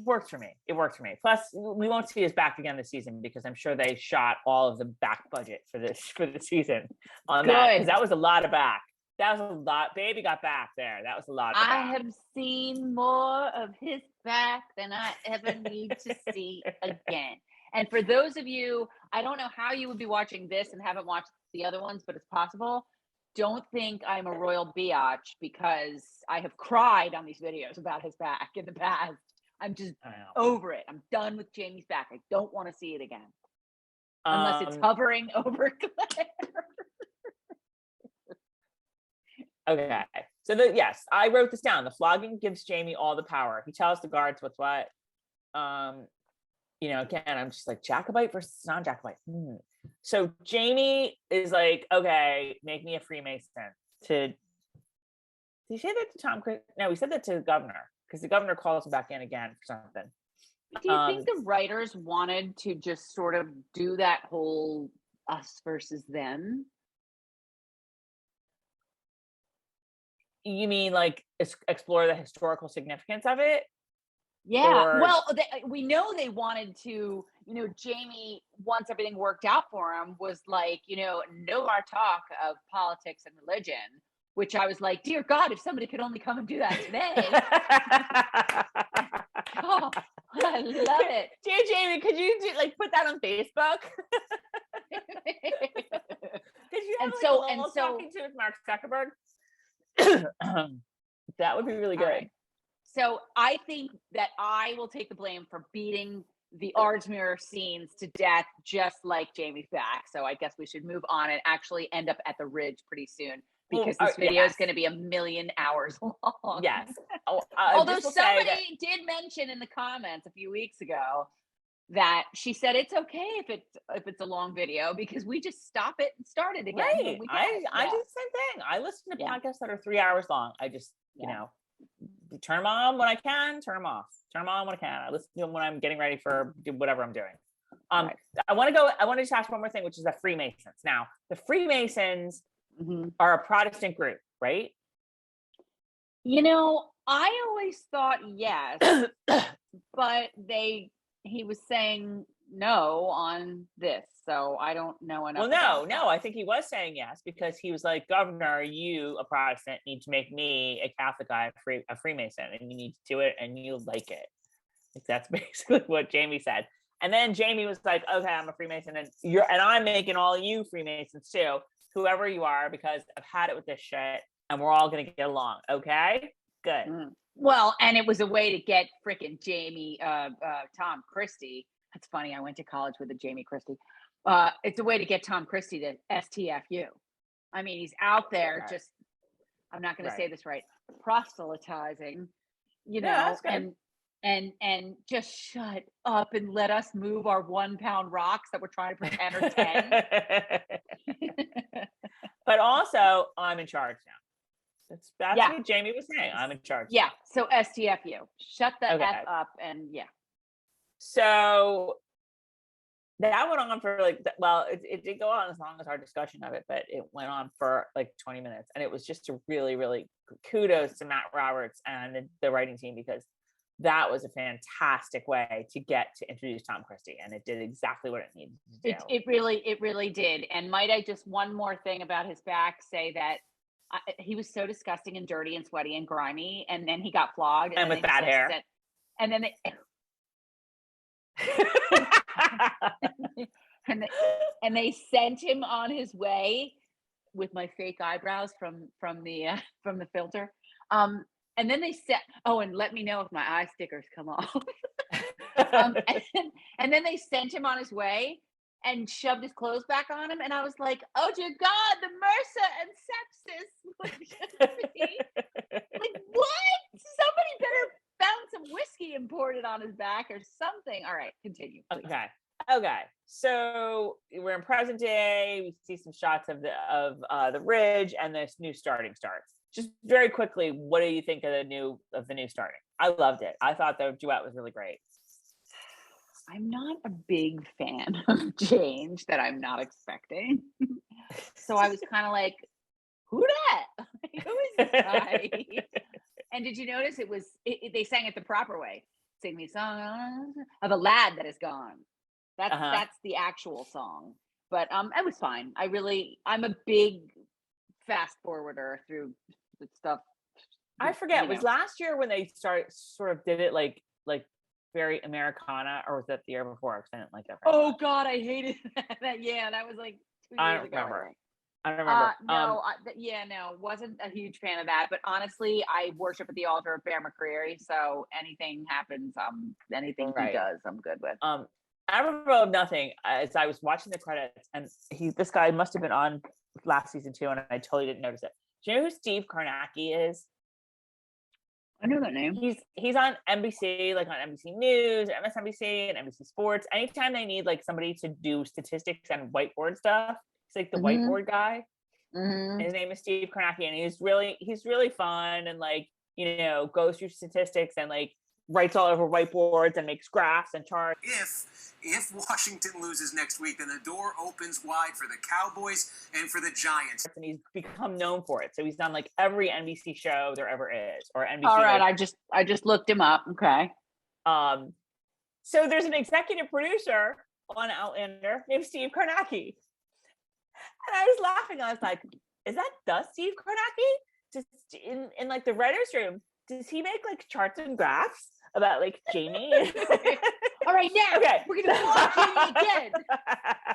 worked for me. It worked for me. Plus, we won't see his back again this season because I'm sure they shot all of the back budget for the season on that. Because that was a lot of back. That was a lot. Baby got back there. That was a lot of back. I have seen more of his back than I ever need to see again. And for those of you, I don't know how you would be watching this and haven't watched the other ones, but it's possible. don't think I'm a royal biatch because I have cried on these videos about his back in the past. I'm just over it. I'm done with Jaime's back. I don't want to see it again. Unless it's hovering over Claire. Okay. So yes, I wrote this down. The flogging gives Jaime all the power. He tells the guards what's what. Again, I'm just like Jacobite versus non-Jacobite. So Jaime is like, okay, make me a Freemason. Did he say that to Tom Christie? No, he said that to the governor, because the governor calls him back in again for something. Do you think the writers wanted to just sort of do that whole us versus them? You mean like explore the historical significance of it? Yeah. Well, we know they wanted to, Jaime, once everything worked out for him, was like, no more talk of politics and religion, which I was like, dear God, if somebody could only come and do that today. Oh, I love it. Dear Jaime, could you put that on Facebook? Did you have a little talking to with Mark Zuckerberg? That would be really good. Right. So I think that I will take the blame for beating the Ardsmuir scenes to death, just like Jaime's back. So I guess we should move on and actually end up at the Ridge pretty soon, because this video is going to be 1,000,000 hours long. Yes. Although somebody did mention in the comments a few weeks ago that she said it's okay if it's a long video, because we just stop it and start it again. Right. I do the same thing. I listen to podcasts that are 3 hours long. I just turn them on when I can, turn them off. Turn them on when I can. I listen to them when I'm getting ready for whatever I'm doing. Right. I want to just ask one more thing, which is the Freemasons. Now, the Freemasons are a Protestant group, right? I always thought yes, but he was saying no on this, so I don't know enough. Well, no, I think he was saying yes, because he was like, Governor, you, a Protestant, need to make me, a Catholic guy, a Freemason, and you need to do it, and you like it. Like, that's basically what Jaime said. And then Jaime was like, okay, I'm a Freemason, and I'm making all you Freemasons too, whoever you are, because I've had it with this shit, and we're all gonna get along. Okay, good. Well, and it was a way to get frickin' Jaime, Tom Christie. That's funny. I went to college with a Jaime Christie. It's a way to get Tom Christie to STFU. I mean, he's out there just, I'm not going to say this right, proselytizing, and just shut up and let us move our 1 pound rocks that we're trying to pretend are 10. But also, I'm in charge now. That's what Jaime was saying. I'm in charge. Yeah. So STFU, shut the F up, and So that went on for it did go on as long as our discussion of it, but it went on for 20 minutes, and it was just a really, really kudos to Matt Roberts and the writing team, because that was a fantastic way to introduce Tom Christie, and it did exactly what it needed to do. It really did. And might I just, one more thing about his back, say that he was so disgusting and dirty and sweaty and grimy, and then he got flogged and with bad hair, and then they sent him on his way with my fake eyebrows from the filter, and then they said, and let me know if my eye stickers come off. And then they sent him on his way and shoved his clothes back on him, and I was like, oh dear God, the MRSA and sepsis. Like, what? Somebody better found some whiskey and poured it on his back or something. All right, continue. Okay. So we're in present day. We see some shots of the Ridge, and this new starting starts. Just very quickly, what do you think of the new starting? I loved it. I thought the duet was really great. I'm not a big fan of change that I'm not expecting. So I was kind of like, who that? Who is this guy? And did you notice they sang it the proper way? Sing me song of a lad that is gone. That's the actual song. But it was fine. I'm a big fast forwarder through the stuff. I forget. Was last year when they sort of did it like very Americana, or was that the year before? Because I didn't like that. Oh God, I hated that. Yeah, that was like 2 years ago. I don't remember. I don't remember. No, wasn't a huge fan of that. But honestly, I worship at the altar of Bear McCreary, so anything happens, anything he does, I'm good with. I remember of nothing as I was watching the credits, and this guy must have been on last season too, and I totally didn't notice it. Do you know who Steve Kornacki is? I know that name. He's on NBC, like on NBC News, MSNBC, and NBC Sports. Anytime they need like somebody to do statistics and whiteboard stuff, he's like the whiteboard guy. His name is Steve Kornacki, and he's really fun, and like, you know, goes through statistics and like writes all over whiteboards and makes graphs and charts. If Washington loses next week, then the door opens wide for the Cowboys and for the Giants. And he's become known for it. So he's done like every NBC show there ever is, or NBC. All right, I just looked him up. Okay. So there's an executive producer on Outlander named Steve Kornacki. And I was laughing. I was like, is that the Steve Kornacki? Just in like the writer's room, does he make like charts and graphs about like Jaime? All right, now we're gonna watch Jaime again.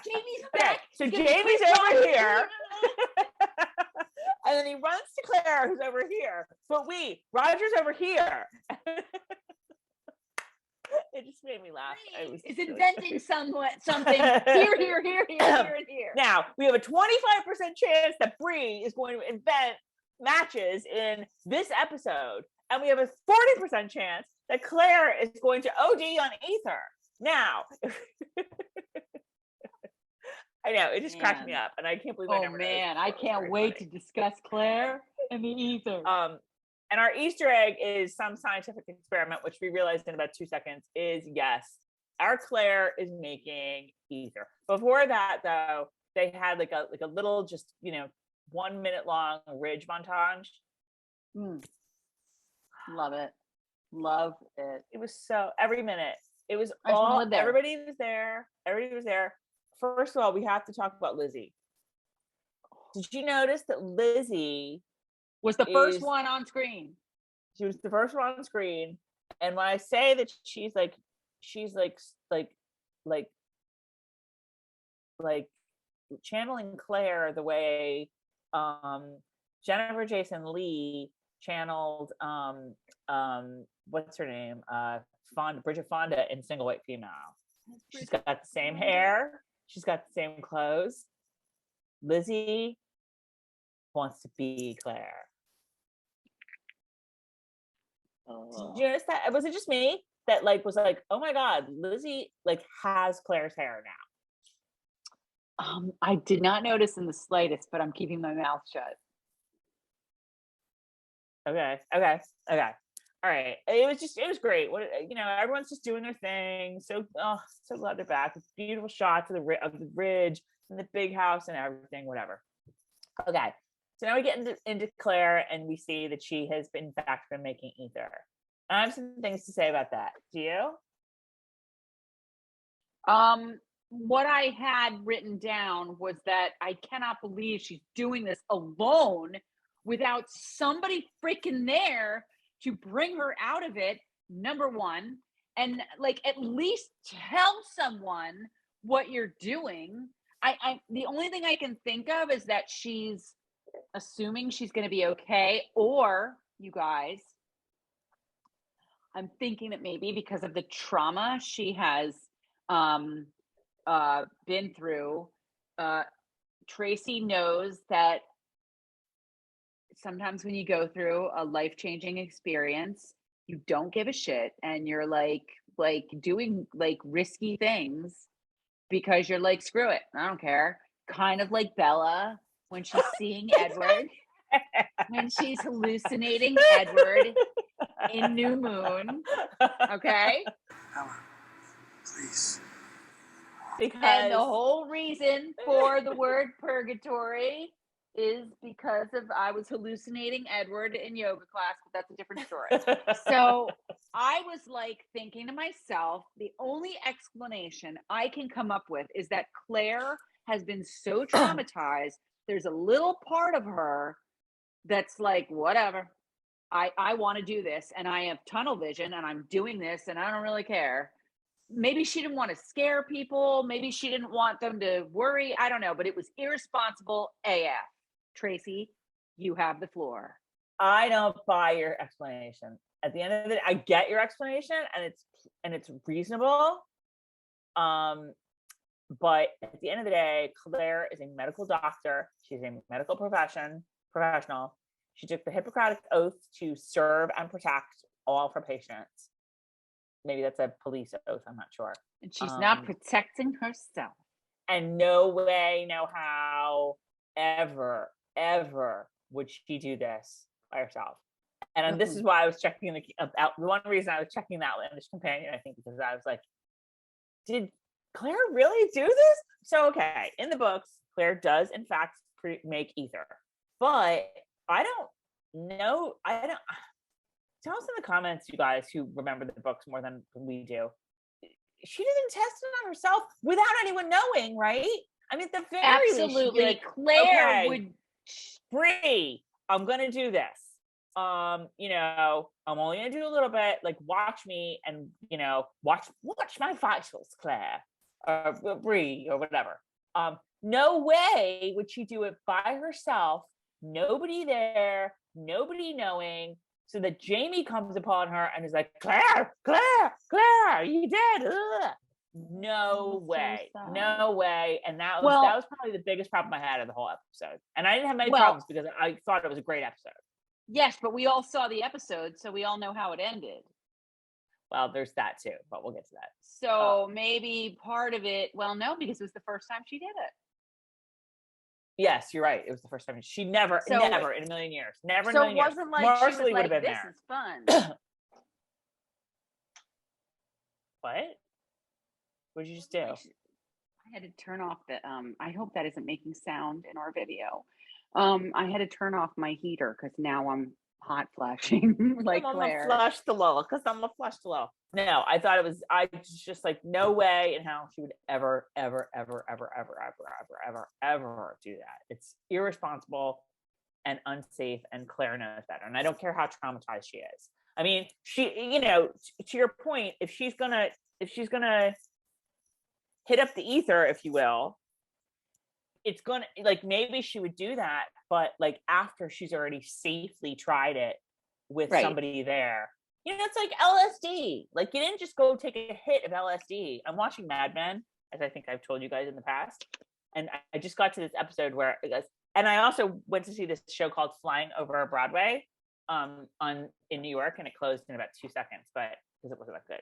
Jaime's back. So Jaime's over here. And then he runs to Claire, who's over here. But Roger's over here. It just made me laugh. It's really inventing something here, and here. Now, we have a 25% chance that Bree is going to invent matches in this episode. And we have a 40% chance that Claire is going to OD on ether. Now, I know, it just cracked me up. And I can't believe I never noticed. I can't wait to discuss Claire and the ether. And our Easter egg is some scientific experiment, which we realized in about 2 seconds is yes, our Claire is making ether. Before that, though, they had like a little, just, you know, 1 minute long ridge montage. Love it. It was so every minute. It was all everybody was there. Everybody was there. First of all, we have to talk about Lizzie. Did you notice that Lizzie was the first one on screen? She was the first one on screen. And when I say that she's like channeling Claire the way Jennifer Jason Leigh channeled what's her name? Bridget Fonda in Single White Female. She's got the same hair. She's got the same clothes. Lizzie wants to be Claire. Did you notice that? Was it just me that like was like, oh my God, Lizzie like has Claire's hair now? I did not notice in the slightest, but I'm keeping my mouth shut. Okay. All right. It was great. What, you know, everyone's just doing their thing. So glad they're back. It's beautiful shots of the ridge and the big house and everything, whatever. Okay. So now we get into Claire, and we see that she has been making ether. And I have some things to say about that. Do you? What I had written down was that I cannot believe she's doing this alone without somebody freaking there to bring her out of it, number one, and like at least tell someone what you're doing. I the only thing I can think of is that she's assuming she's going to be okay, or you guys, I'm thinking that maybe because of the trauma she has been through, Tracey knows that sometimes when you go through a life-changing experience, you don't give a shit, and you're like doing like risky things because you're like, screw it, I don't care. Kind of like Bella when she's seeing Edward, when she's hallucinating Edward in New Moon. Okay? Allan, please. And the whole reason for the word purgatory is because of I was hallucinating Edward in yoga class, but that's a different story. So I was like thinking to myself, the only explanation I can come up with is that Claire has been so traumatized. There's a little part of her that's like, whatever, I want to do this, and I have tunnel vision, and I'm doing this, and I don't really care. maybe she didn't want to scare people. Maybe she didn't want them to worry. I don't know, but it was irresponsible AF. Tracey, you have the floor. I don't buy your explanation. At the end of the day, I get your explanation, and it's reasonable. But at the end of the day, Claire is a medical doctor. She's a medical professional. She took the Hippocratic Oath to serve and protect all of her patients. Maybe that's a police oath, I'm not sure. And she's not protecting herself. And no way, no how, ever would she do this by herself. And this is why I was checking the one reason I was checking that Outlandish Companion, I think, because I was like, did Claire really do this? So, okay, in the books, Claire does, in fact, make ether. But I don't know. Tell us in the comments, you guys who remember the books more than we do. She didn't test it on herself without anyone knowing, right? I mean, at the very least, absolutely. Like, Claire would. Bree, I'm gonna do this. You know, I'm only gonna do a little bit. Like, watch me, and you know, watch my vitals, Claire, or Bree, or whatever. No way would she do it by herself. Nobody there, nobody knowing. So that Jaime comes upon her and is like, Claire, you did. Ugh. No way. And that was probably the biggest problem I had of the whole episode. And I didn't have many problems because I thought it was a great episode. Yes, but we all saw the episode, so we all know how it ended. Well, there's that too, but we'll get to that. So maybe part of it, well, no, because it was the first time she did it. Yes, you're right. It was the first time. She never in a million years. Never in a million years. So it wasn't like she was like, this is fun. What? What did you just do? I had to turn off the, I hope that isn't making sound in our video. I had to turn off my heater because now I'm hot flashing like Claire. Flush the lull, because I'm a flush the lull. No, I thought I was just like, no way in how she would ever do that. It's irresponsible and unsafe, and Claire knows better. And I don't care how traumatized she is. I mean, she, you know, to your point, if she's gonna hit up the ether, if you will, it's gonna, like, maybe she would do that, but like after she's already safely tried it with somebody there. You know, it's like LSD. Like, you didn't just go take a hit of LSD. I'm watching Mad Men, as I think I've told you guys in the past. And I just got to this episode where it goes, and I also went to see this show called Flying Over Broadway in New York, and it closed in about 2 seconds, but because it wasn't that good.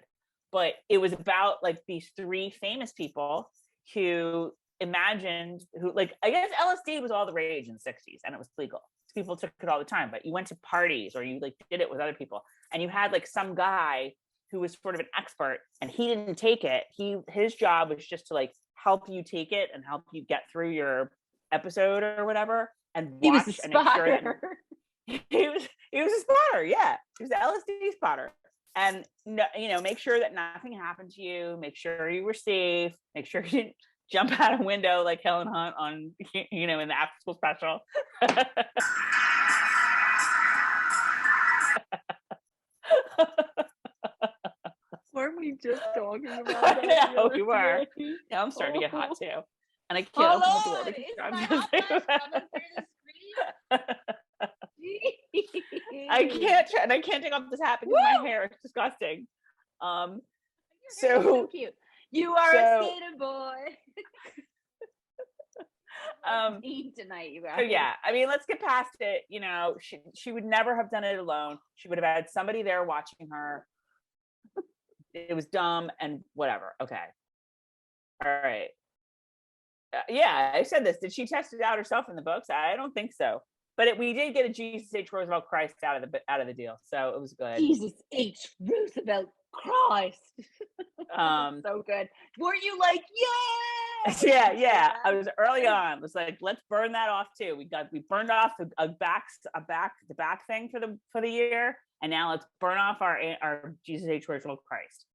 But it was about like these 3 famous people who imagined, who, like, I guess LSD was all the rage in the 60s and it was legal. People took it all the time, but you went to parties or you like did it with other people, and you had like some guy who was sort of an expert, and he didn't take it. His job was just to like help you take it and help you get through your episode or whatever, and watch and make sure that he was a spotter. Yeah, he was an LSD spotter, and you know, make sure that nothing happened to you, make sure you were safe, make sure you didn't jump out a window like Helen Hunt on, you know, in the after school special. Weren't we just talking about that? I know, we were. Now I'm starting to get hot too. And I can't open the door because I'm just I can't take off this hat because my hair is disgusting. So cute. You are a skater boy. Tonight, you guys. So yeah, I mean, let's get past it. You know, she would never have done it alone. She would have had somebody there watching her. It was dumb and whatever. Okay. All right. Yeah, I said this. Did she test it out herself in the books? I don't think so. But we did get a Jesus H. Roosevelt Christ out of the deal, so it was good. Jesus H. Roosevelt Christ. So good. Weren't you like, yeah? Yeah. I was early on. It was like, let's burn that off too. We burned off the back thing for the year, and now let's burn off our Jesus H. Roosevelt Christ.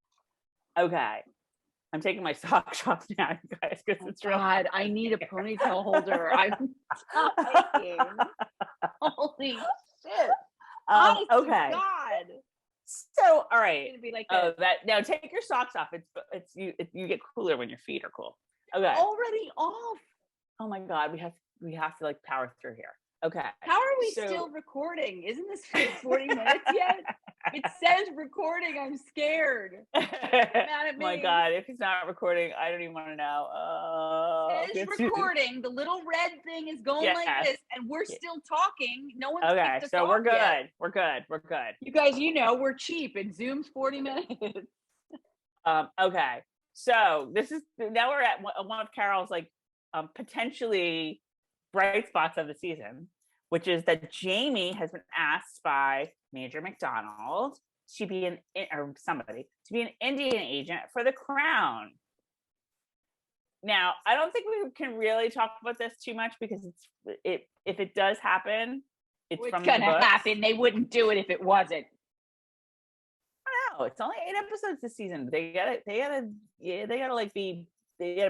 Okay. I'm taking my socks off now, you guys, because it's real. God, I need a ponytail holder. I'm dying. Holy shit. Okay. God. So, all right. It's gonna be like Oh, that now take your socks off. You get cooler when your feet are cool. Okay. already off. Oh my God, we have to like power through here. Okay. How are we still recording? Isn't this 40 minutes yet? It says recording. I'm scared. Mad at me. My God, if he's not recording, I don't even want to know. It says recording. The little red thing is going like this, and we're still talking. No one's picked us so off we're good. yet. We're good. You guys, we're cheap. It Zoom's 40 minutes. Okay. So now we're at one of Carol's like potentially bright spots of the season, which is that Jaime has been asked by Major McDonald to be an Indian agent for the Crown. Now, I don't think we can really talk about this too much because if it does happen, it's from the books. It's gonna happen. They wouldn't do it if it wasn't. I don't know. It's only 8 episodes this season. They gotta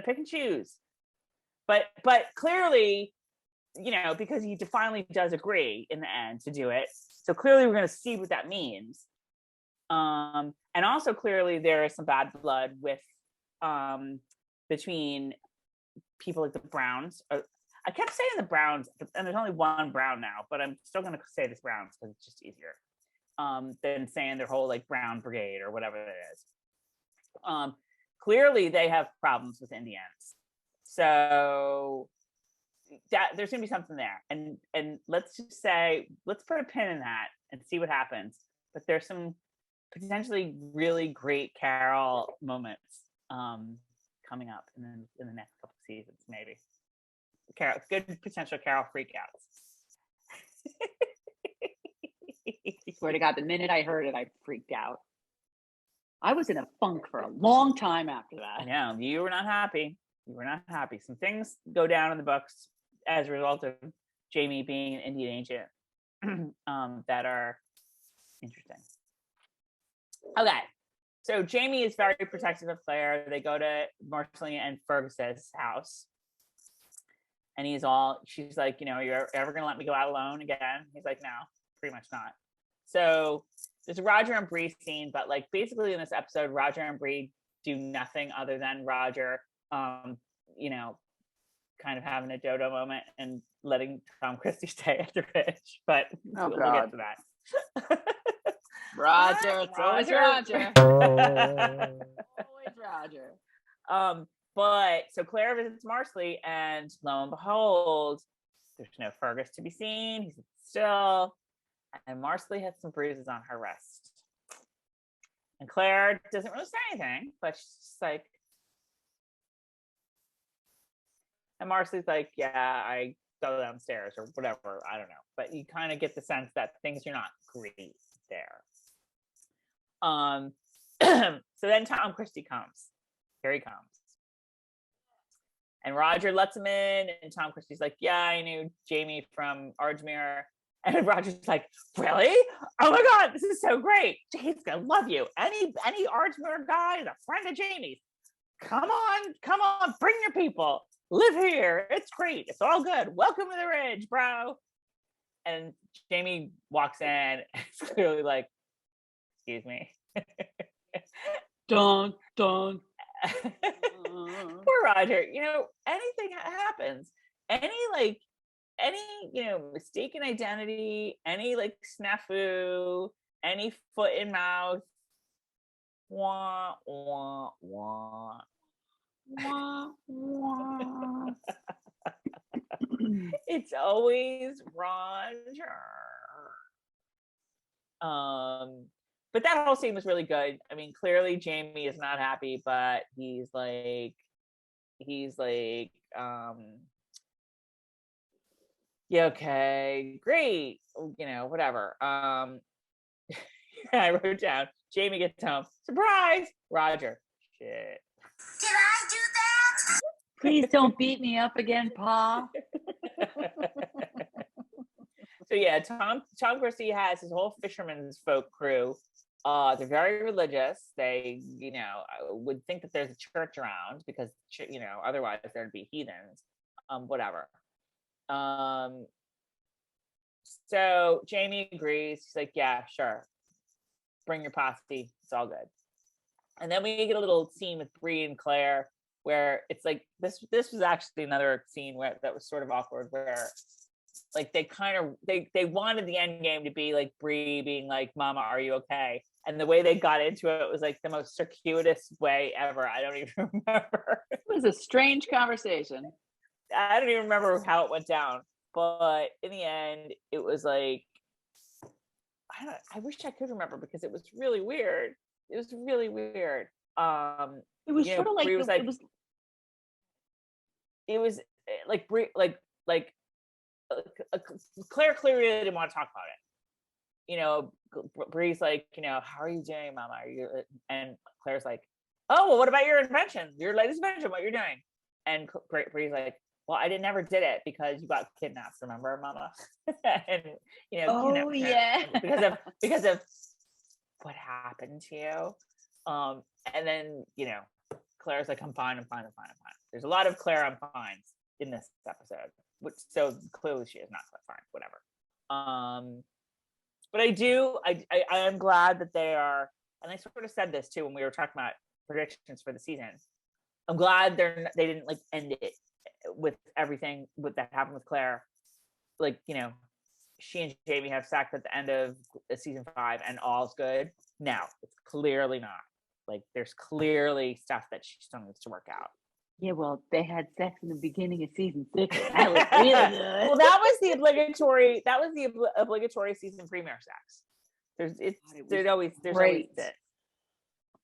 pick and choose. But clearly, because he finally does agree in the end to do it. So clearly we're going to see what that means. And also clearly there is some bad blood with between people like the Browns. I kept saying the Browns, and there's only one Brown now, but I'm still going to say this Browns because it's just easier than saying their whole like Brown Brigade or whatever it is. Clearly they have problems with Indians. So that there's gonna be something there, and let's put a pin in that and see what happens. But there's some potentially really great Carol moments coming up in the next couple of seasons, maybe. Good potential Carol freakouts. Swear to God, the minute I heard it, I freaked out. I was in a funk for a long time after that. I know you were not happy. Some things go down in the books as a result of Jaime being an Indian agent that are interesting. Okay, so Jaime is very protective of Claire. They go to Marceline and Fergus's house, and she's like, you're ever gonna let me go out alone again? He's like, no, pretty much not. So there's a Roger and Bree scene, but like basically in this episode, Roger and Bree do nothing other than Roger kind of having a dodo moment and letting Tom Christie stay at the ridge, but we'll get to that. Roger, it's always Roger. Always Roger. But so Claire visits Marcelly, and lo and behold, there's no Fergus to be seen. He's still, and Marcelly has some bruises on her wrist. And Claire doesn't really say anything, but she's just like, and Marcelly's like, yeah, I go downstairs or whatever. I don't know. But you kind of get the sense that things are not great there. So then Tom Christie comes. Here he comes. And Roger lets him in, and Tom Christie's like, yeah, I knew Jaime from Ardsmuir. And Roger's like, really? Oh my God, this is so great. Jaime's gonna love you. Any Ardsmuir guy is a friend of Jaime's. Come on, bring your people. Live here. It's great. It's all good. Welcome to the Ridge, bro. And Jaime walks in, and it's clearly like, excuse me. Dun, dun. Poor Roger. Anything happens. Any mistaken identity, any like snafu, any foot in mouth. Wah, wah, wah. Wah, wah. It's always Roger. But that whole scene was really good. I mean, clearly Jaime is not happy, but he's like, yeah, okay, great, whatever. I wrote down, Jaime gets home, surprise, Roger. Shit. Did I do that? Please don't beat me up again, Pa. So yeah, Tom Christie has his whole fisherman's folk crew. They're very religious. They, would think that there's a church around because, otherwise there'd be heathens. Whatever. So Jaime agrees. He's like, yeah, sure. bring your posse. It's all good. And then we get a little scene with Bree and Claire where it's like this was actually another scene where that was sort of awkward, where like they wanted the end game to be like Bree being like, Mama, are you okay? And the way they got into it was like the most circuitous way ever. I don't even remember. It was a strange conversation. I don't even remember how it went down. But in the end, it was like, I wish I could remember because it was really weird. It was really weird. It was sort of like, it was like Bree, like Claire clearly didn't want to talk about it. You know, Bree's like, you know, how are you doing, Mama? Are you? And Claire's like, oh, well, what about your invention? Your latest invention? What you're doing? And Bree's like, well, I never did it because you got kidnapped. Remember, Mama? And you know, because of what happened to you. And then you know, Claire's like, I'm fine. There's a lot of Claire I'm fines in this episode, which so clearly she is not fine. Whatever. But I am glad that they are, and I sort of said this too when we were talking about predictions for the season. I'm glad they didn't like end it with everything with that happened with Claire. Like, you know, she and Jaime have sex at the end of season 5 and all's good. Now it's clearly not. Like there's clearly stuff that she still needs to work out. Yeah, well, they had sex in the beginning of season 6. That was really good. Well, that was the obligatory season premiere sex. There's always this.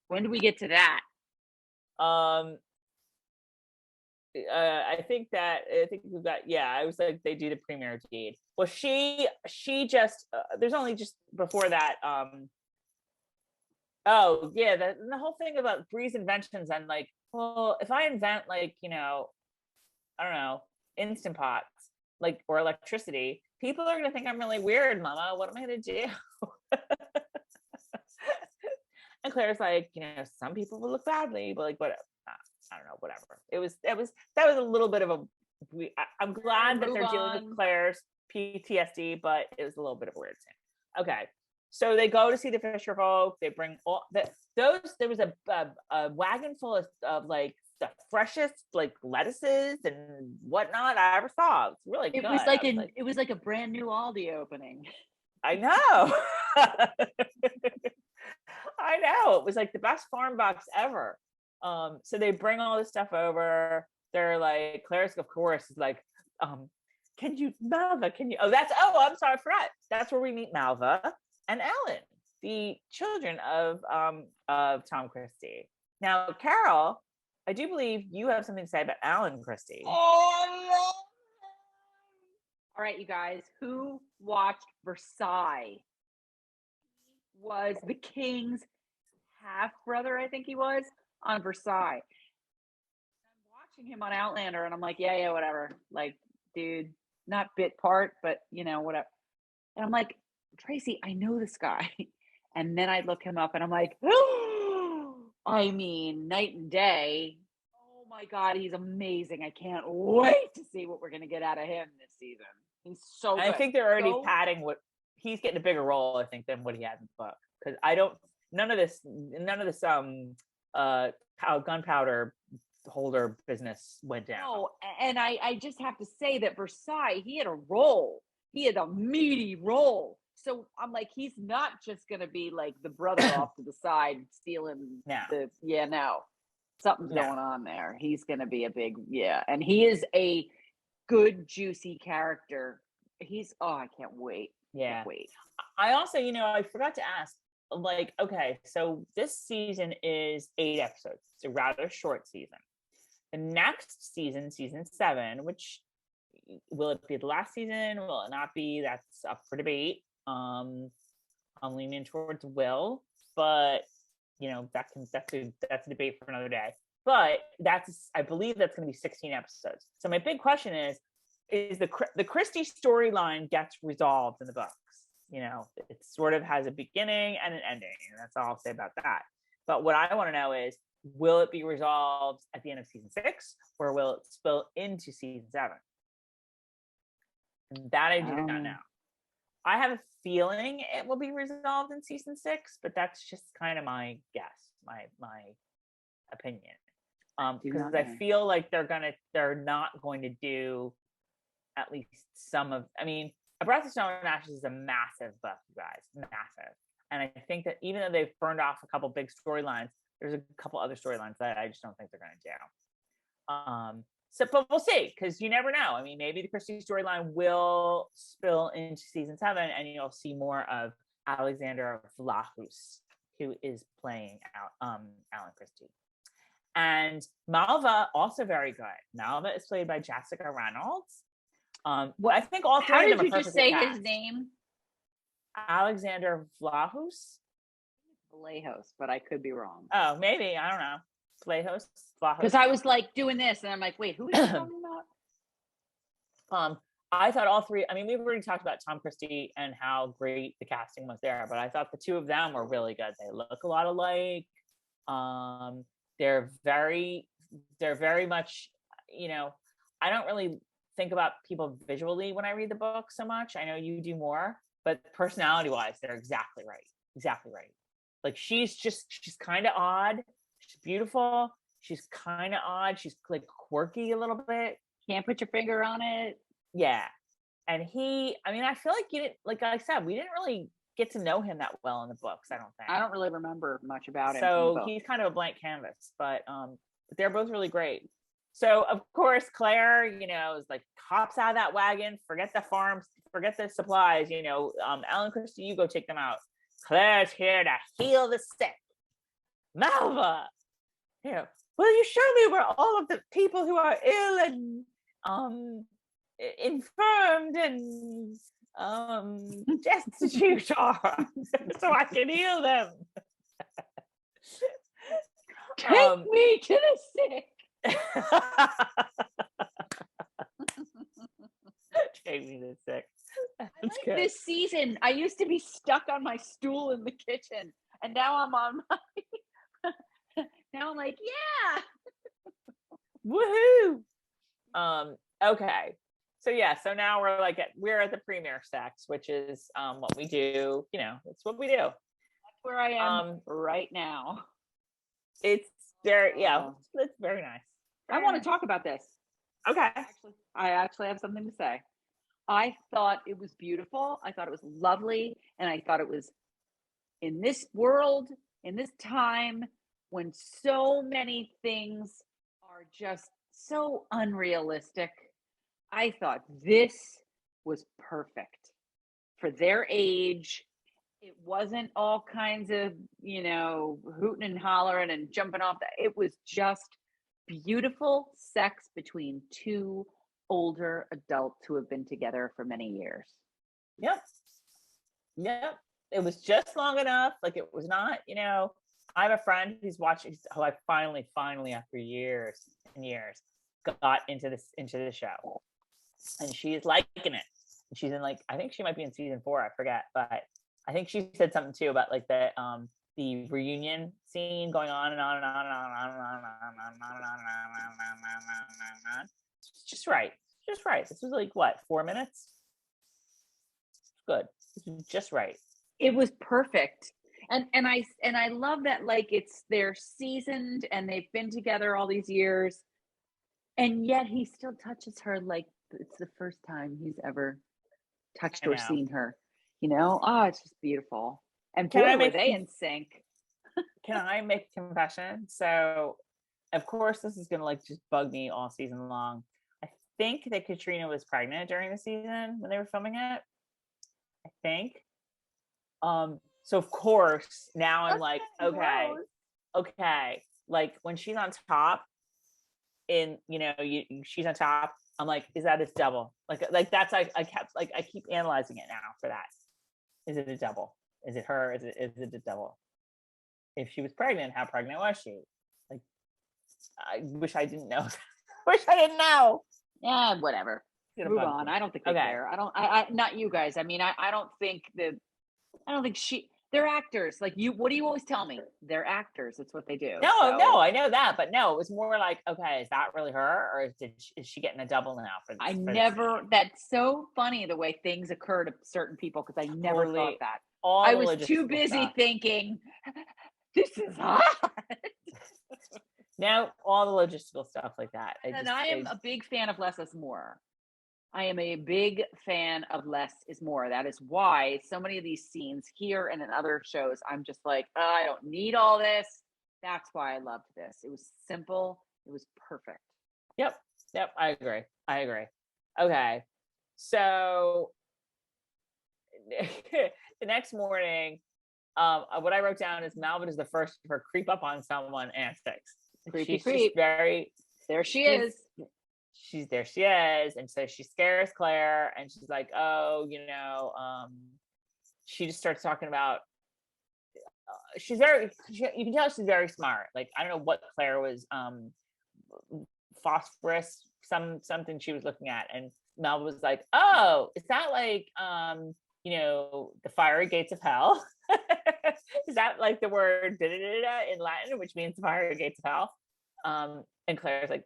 When do we get to that? I think we've got, I was like, they do the premiere deed. Well, she just there's only just before that the whole thing about Bree's inventions and like, well, if I invent like, you know, I don't know, Instant Pots, like, or electricity, people are gonna think I'm really weird, Mama. What am I gonna do? And Claire's like, you know, some people will look badly, but like, whatever. I don't know, whatever. That was a little bit of a. I'm glad that they're dealing with Claire's PTSD, but it was a little bit of a weird thing. Okay, so they go to see the Fisher folk. They bring all those. There was a wagon full of like the freshest like lettuces and whatnot I ever saw. It's really good. It was like a brand new Aldi opening. I know. I know. It was like the best farm box ever. So they bring all this stuff over. They're like, Claire's, of course, is like, Malva, I'm sorry, I forgot. That's where we meet Malva and Allan, the children of Tom Christie. Now, Carol, I do believe you have something to say about Allan Christie. Oh, no. All right, you guys, who watched Versailles? He was the king's half brother, I think he was, on Versailles. I'm watching him on Outlander, and I'm like, yeah, whatever. Like, dude, not bit part, but you know, whatever. And I'm like, Tracey, I know this guy. And then I look him up, and I'm like, oh, I mean, night and day. Oh my God, he's amazing. I can't wait to see what we're gonna get out of him this season. He's so good. I think they're already padding what he's getting a bigger role, I think, than what he had in the book. Because none of this gunpowder holder business went down. No, and I just have to say that Versailles, he had a role. He had a meaty role. So I'm like, he's not just going to be like the brother off to the side stealing something's going on there. He's going to be a big, and he is a good, juicy character. I can't wait. Yeah. Can't wait. I also, I forgot to ask, like, okay, so this season is 8 episodes. It's a rather short season. The next season, season 7, which will it be the last season? Will it not be? That's up for debate. I'm leaning towards will, but that's a debate for another day. But I believe that's going to be 16 episodes. So my big question is the Christie storyline gets resolved in the books? It sort of has a beginning and an ending, and that's all I'll say about that. But what I want to know is, will it be resolved at the end of season 6, or will it spill into season 7? That I do not know. I have a feeling it will be resolved in season 6, but that's just kind of my guess, my opinion. Because I feel like they're not going to do at least some of. I mean, A Breath of Snow and Ashes is a massive book, you guys, massive. And I think that even though they've burned off a couple big storylines, there's a couple other storylines that I just don't think they're going to do. So, but we'll see, because you never know. I mean, maybe the Christie storyline will spill into season 7, and you'll see more of Alexander Vlahos, who is playing Allan Christie. And Malva, also very good. Malva is played by Jessica Reynolds. I think all three of them are perfectly cast. How did you just say his name? Alexander Vlahos? Vlahos, but I could be wrong. Oh, maybe. I don't know. Vlahos? Because I was like doing this, and I'm like, wait, who is he talking about? I thought all three, I mean, we've already talked about Tom Christie and how great the casting was there, but I thought the two of them were really good. They look a lot alike. They're very much, you know, I don't really think about people visually when I read the book so much. I know you do more, but personality wise, they're exactly right. Exactly right. Like she's kind of odd. She's beautiful. She's kind of odd. She's like quirky a little bit. Can't put your finger on it. Yeah. And I feel like you didn't, like I said, we didn't really get to know him that well in the books, I don't think. I don't really remember much about him. So he's kind of a blank canvas, but they're both really great. So of course, Claire, you know, is like hops out of that wagon, forget the farms, forget the supplies, you know, Allan Christie, you go take them out. Claire's here to heal the sick. Malva, you know, will you show me where all of the people who are ill and infirmed and destitute are, so I can heal them. Take me to the sick. Take me to the sick. Like this season, I used to be stuck on my stool in the kitchen, and now I'm on my. Now I'm like, yeah, woohoo! Okay. So yeah, so now we're at the premiere sex, which is what we do. You know, it's what we do. That's where I am right now. It's very it's very nice. I want to talk about this. Okay. I actually have something to say. I thought it was beautiful. I thought it was lovely, and I thought it was in this world, in this time when so many things are just so unrealistic. I thought this was perfect for their age. It wasn't all kinds of, you know, hooting and hollering and jumping off. It was just beautiful sex between two older adults who have been together for many years. Yep. It was just long enough. Like it was not, you know, I have a friend who's watching, who I finally after years and years got into the show. And she's liking it. She's in I think she might be in season 4, I forget, but I think she said something too about the reunion scene going on and on and on and on and on and on and on and on. Just right. This was what, 4 minutes? Good. This was just right. It was perfect. And I love that they're seasoned and they've been together all these years. And yet he still touches her like it's the first time he's ever touched or seen her. You know? Oh, it's just beautiful. And boy, were they in sync. Can I make a confession? So, of course, this is going to just bug me all season long. I think that Katrina was pregnant during the season when they were filming it. I think. So of course, now I'm like, okay. Like when she's on top, she's on top. I'm like, is that his double? Like that's I keep analyzing it now for that. Is it a double? Is it her? Is it a double? If she was pregnant, how pregnant was she? Like, I wish I didn't know. Wish I didn't know. Yeah, whatever. Move on. I don't think they care. I not you guys. I mean, I don't think They're actors. Like what do you always tell me? They're actors. It's what they do. No, So no, I know that, but no, it was more like, okay, is that really her, or is she getting a double now for this? I for this never. scene? That's so funny the way things occur to certain people because I never Totally. thought that. All I the was too logistical busy stuff. thinking, this is hot. Now all the logistical stuff like that. And I am a big fan of less is more. I am a big fan of less is more. That is why so many of these scenes here and in other shows, I'm just like, oh, I don't need all this. That's why I loved this. It was simple. It was perfect. Yep. I agree. Okay. So the next morning, what I wrote down is Malvin is the first of her creep up on someone antics. Creepy She's creep. Just very. There she is. There she is, and so she scares Claire, and she's like, oh, she just starts talking about. You can tell she's very smart. Like, I don't know what Claire was, phosphorus, something she was looking at, and Mel was like, oh, is that like, the fiery gates of hell? Is that like the word in Latin, which means the fiery gates of hell? And Claire's like,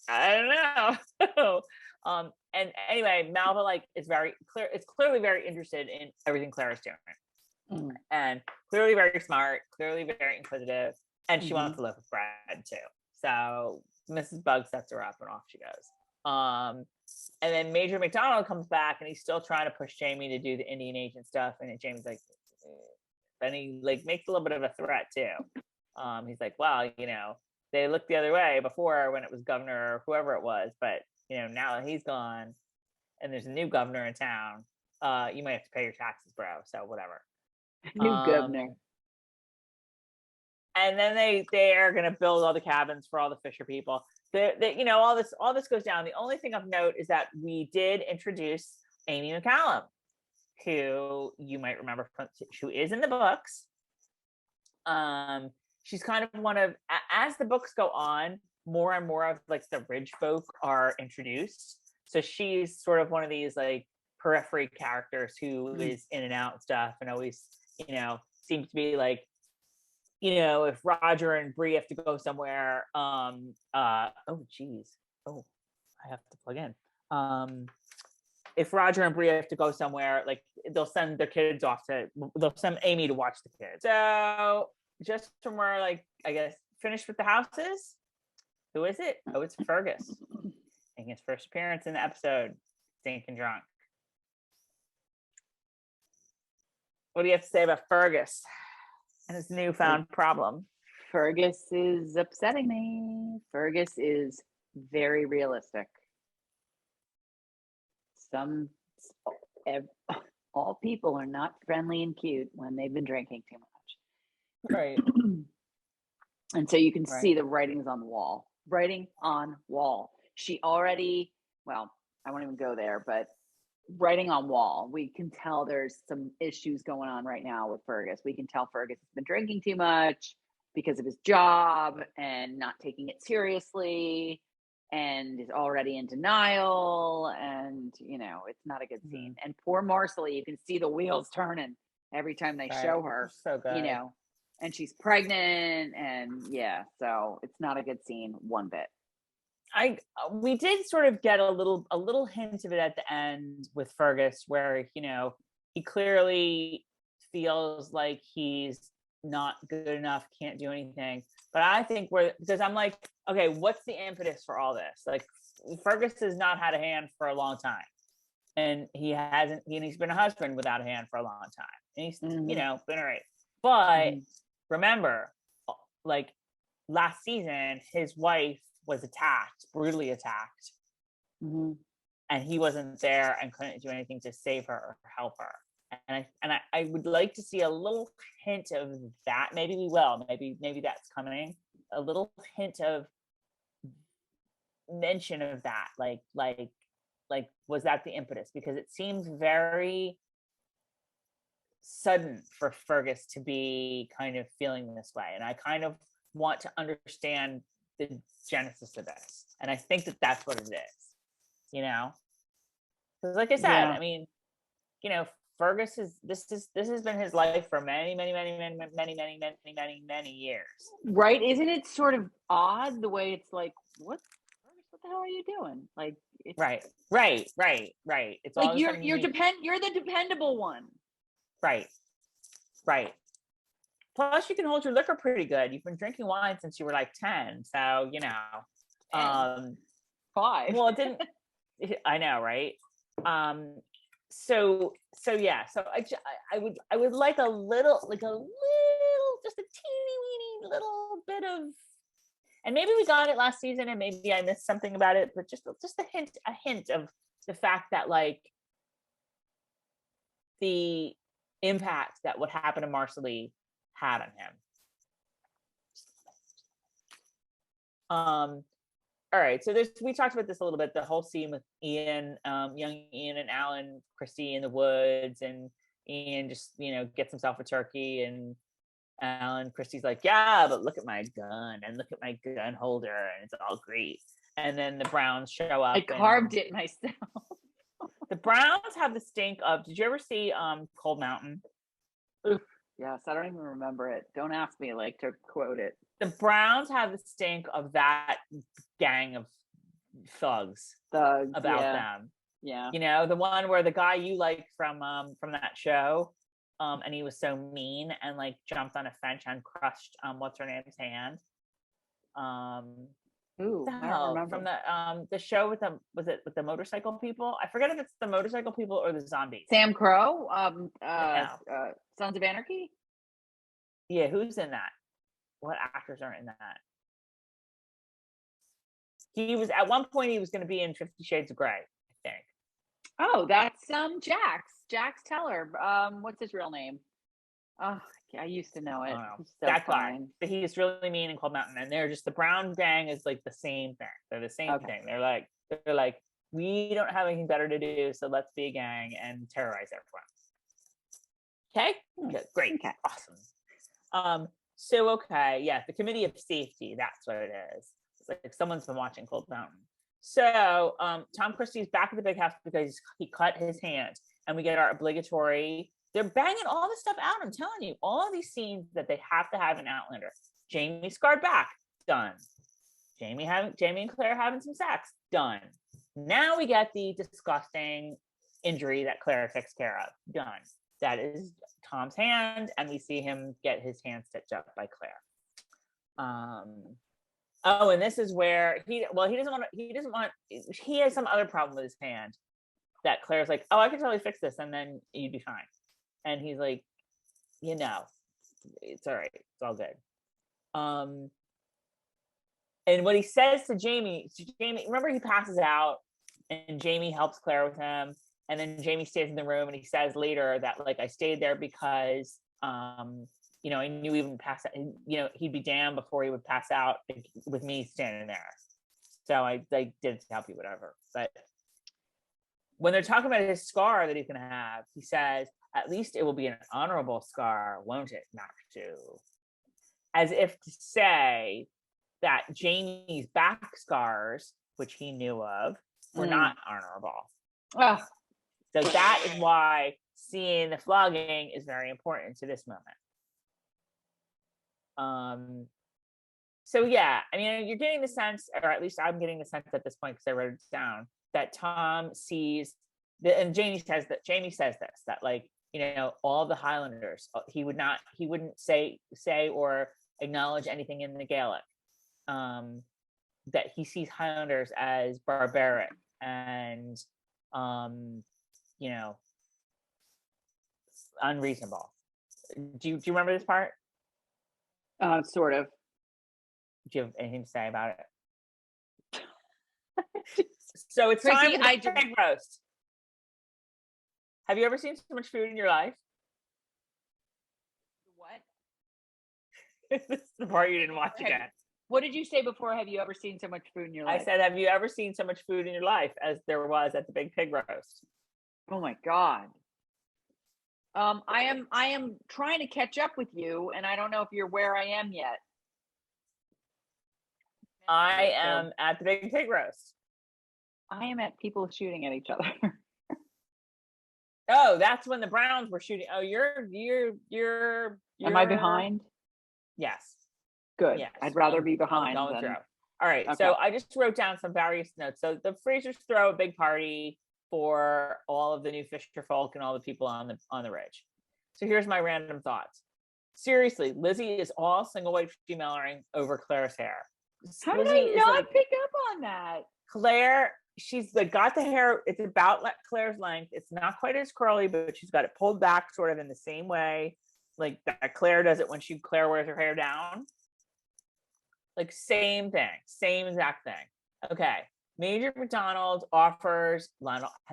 I don't know. And anyway, Malva is clearly very interested in everything Claire is doing, and clearly very smart, clearly very inquisitive, and she wants to live with Brad too. So Mrs. Bug sets her up, and off she goes. And then Major McDonald comes back, and he's still trying to push Jaime to do the Indian agent stuff, and Jaime's like, and he makes a little bit of a threat too. He's like, well, they looked the other way before when it was governor or whoever it was, but now that he's gone and there's a new governor in town, you might have to pay your taxes, bro. So whatever. New governor. And then they are going to build all the cabins for all the Fisher people. All this goes down. The only thing of note is that we did introduce Amy Mccallum, who you might remember who is in the books. She's kind of one of, as the books go on, more and more of the Ridge folk are introduced. So she's sort of one of these periphery characters who is in and out and stuff, and always, seems to be if Roger and Bree have to go somewhere, I have to plug in. If Roger and Bree have to go somewhere, they'll send their kids off they'll send Amy to watch the kids. So just from where, I guess, finished with the houses. Who is it? Oh, it's Fergus. Making his first appearance in the episode, stinking drunk. What do you have to say about Fergus and his newfound problem? Fergus is upsetting me. Fergus is very realistic. All people are not friendly and cute when they've been drinking too much. Right. And so you can see the writings on the wall. Writing on wall. She already, well, I won't even go there, but writing on wall. We can tell there's some issues going on right now with Fergus. We can tell Fergus has been drinking too much because of his job and not taking it seriously, and is already in denial, and it's not a good scene. And poor Marcelly, you can see the wheels turning every time they show her. So good. And she's pregnant, and so it's not a good scene one bit. We did sort of get a little hint of it at the end with Fergus, where he clearly feels like he's not good enough, can't do anything. But I think because I'm like, okay, what's the impetus for all this? Fergus has not had a hand for a long time, and he's been a husband without a hand for a long time, and he's been all right. But remember, last season, his wife was brutally attacked, and he wasn't there and couldn't do anything to save her or help her. And I would like to see a little hint of that. Maybe we will. Maybe that's coming. A little hint of mention of that. Was that the impetus? Because it seems very sudden for Fergus to be kind of feeling this way, and I kind of want to understand the genesis of this, and I think that's what it is. Because like I said, I mean, Fergus this has been his life for many years. Right? Isn't it sort of odd the way it's like, what the hell are you doing? Like, it's, right. It's like all you're the dependable one. Right. Plus, you can hold your liquor pretty good. You've been drinking wine since you were like 10, so you know. 5. Well, it didn't. I know, right? So yeah. So I would like a little, just a teeny weeny little bit of, and maybe we got it last season, and maybe I missed something about it, but just a hint of the fact that like the impact that what happened to Marcelly had on him. All right, so we talked about this a little bit, the whole scene with Ian, young Ian and Allan Christie in the woods, and Ian just, gets himself a turkey, and Allan Christie's like, yeah, but look at my gun, and look at my gun holder, and it's all great. And then the Browns show up. I carved it myself. The Browns have the stink of, did you ever see Cold Mountain? Oof, yes, I don't even remember it. Don't ask me to quote it. The Browns have the stink of that gang of thugs about them. Yeah. The one where the guy you liked from that show, and he was so mean and like jumped on a fence and crushed what's her name's hand. Ooh, I don't remember. From the show with the motorcycle people. I forget if it's the motorcycle people or the zombies. Sam Crow, Sons of Anarchy. Yeah, who's in that? What actors are in that? He was at one point. He was going to be in 50 Shades of Grey, I think. Oh, that's Jax Teller. What's his real name? Oh, I used to know it. So that guy. But he's really mean in Cold Mountain, and they're just the Brown gang is like the same thing. They're the same thing. They're like we don't have anything better to do, so let's be a gang and terrorize everyone. Okay, good, great, okay. Awesome. So the Committee of Safety, that's what it is. It's like someone's been watching Cold Mountain. So Tom Christie's back at the big house because he cut his hand, and we get our obligatory. They're banging all this stuff out. I'm telling you, all of these scenes that they have to have in Outlander. Jaime scarred back, done. Jaime and Claire having some sex, done. Now we get the disgusting injury that Claire takes care of, done. That is Tom's hand, and we see him get his hand stitched up by Claire. And this is where he has some other problem with his hand that Claire's like, oh, I can totally fix this, and then you'd be fine. And he's like, it's all right, it's all good. And what he says to Jaime, remember he passes out, and Jaime helps Claire with him. And then Jaime stays in the room, and he says later that like I stayed there because I knew he would pass out. He'd be damned before he would pass out with me standing there. So I did it to help you, whatever. But when they're talking about his scar that he's gonna have, he says, "At least it will be an honorable scar, won't it, Mac 2?" As if to say that Jaime's back scars, which he knew of, were not honorable. Oh. So that is why seeing the flogging is very important to this moment. So yeah, I mean, you're getting the sense, or at least I'm getting the sense at this point because I wrote it down, that Tom sees, and Jaime says this, that like, all the Highlanders, he wouldn't say or acknowledge anything in the Gaelic. That he sees Highlanders as barbaric and unreasonable. Do you remember this part? Sort of. Do you have anything to say about it? So it's Tracey, time for the pig roast. Have you ever seen so much food in your life? What? This is the part you didn't watch again. What did you say before? Have you ever seen so much food in your life? I said, have you ever seen so much food in your life as there was at the big pig roast? Oh my God. I am trying to catch up with you, and I don't know if you're where I am yet. I am at the big pig roast. I am at people shooting at each other. Oh, that's when the Browns were shooting. Oh, you're Am I behind? Yes. Good. Yes. I'd rather be behind going than... through. All right. Okay. So I just wrote down some various notes. So the Frasers throw a big party for all of the new Fisher folk and all the people on the ridge. So here's my random thoughts. Seriously, Lizzie is all single white female-ing over Claire's hair. How did Lizzie I not pick up on that? Claire, she's got the hair, it's about Claire's length. It's not quite as curly, but she's got it pulled back sort of in the same way like that Claire does it when Claire wears her hair down. Like same thing, same exact thing. Okay. Major McDonald has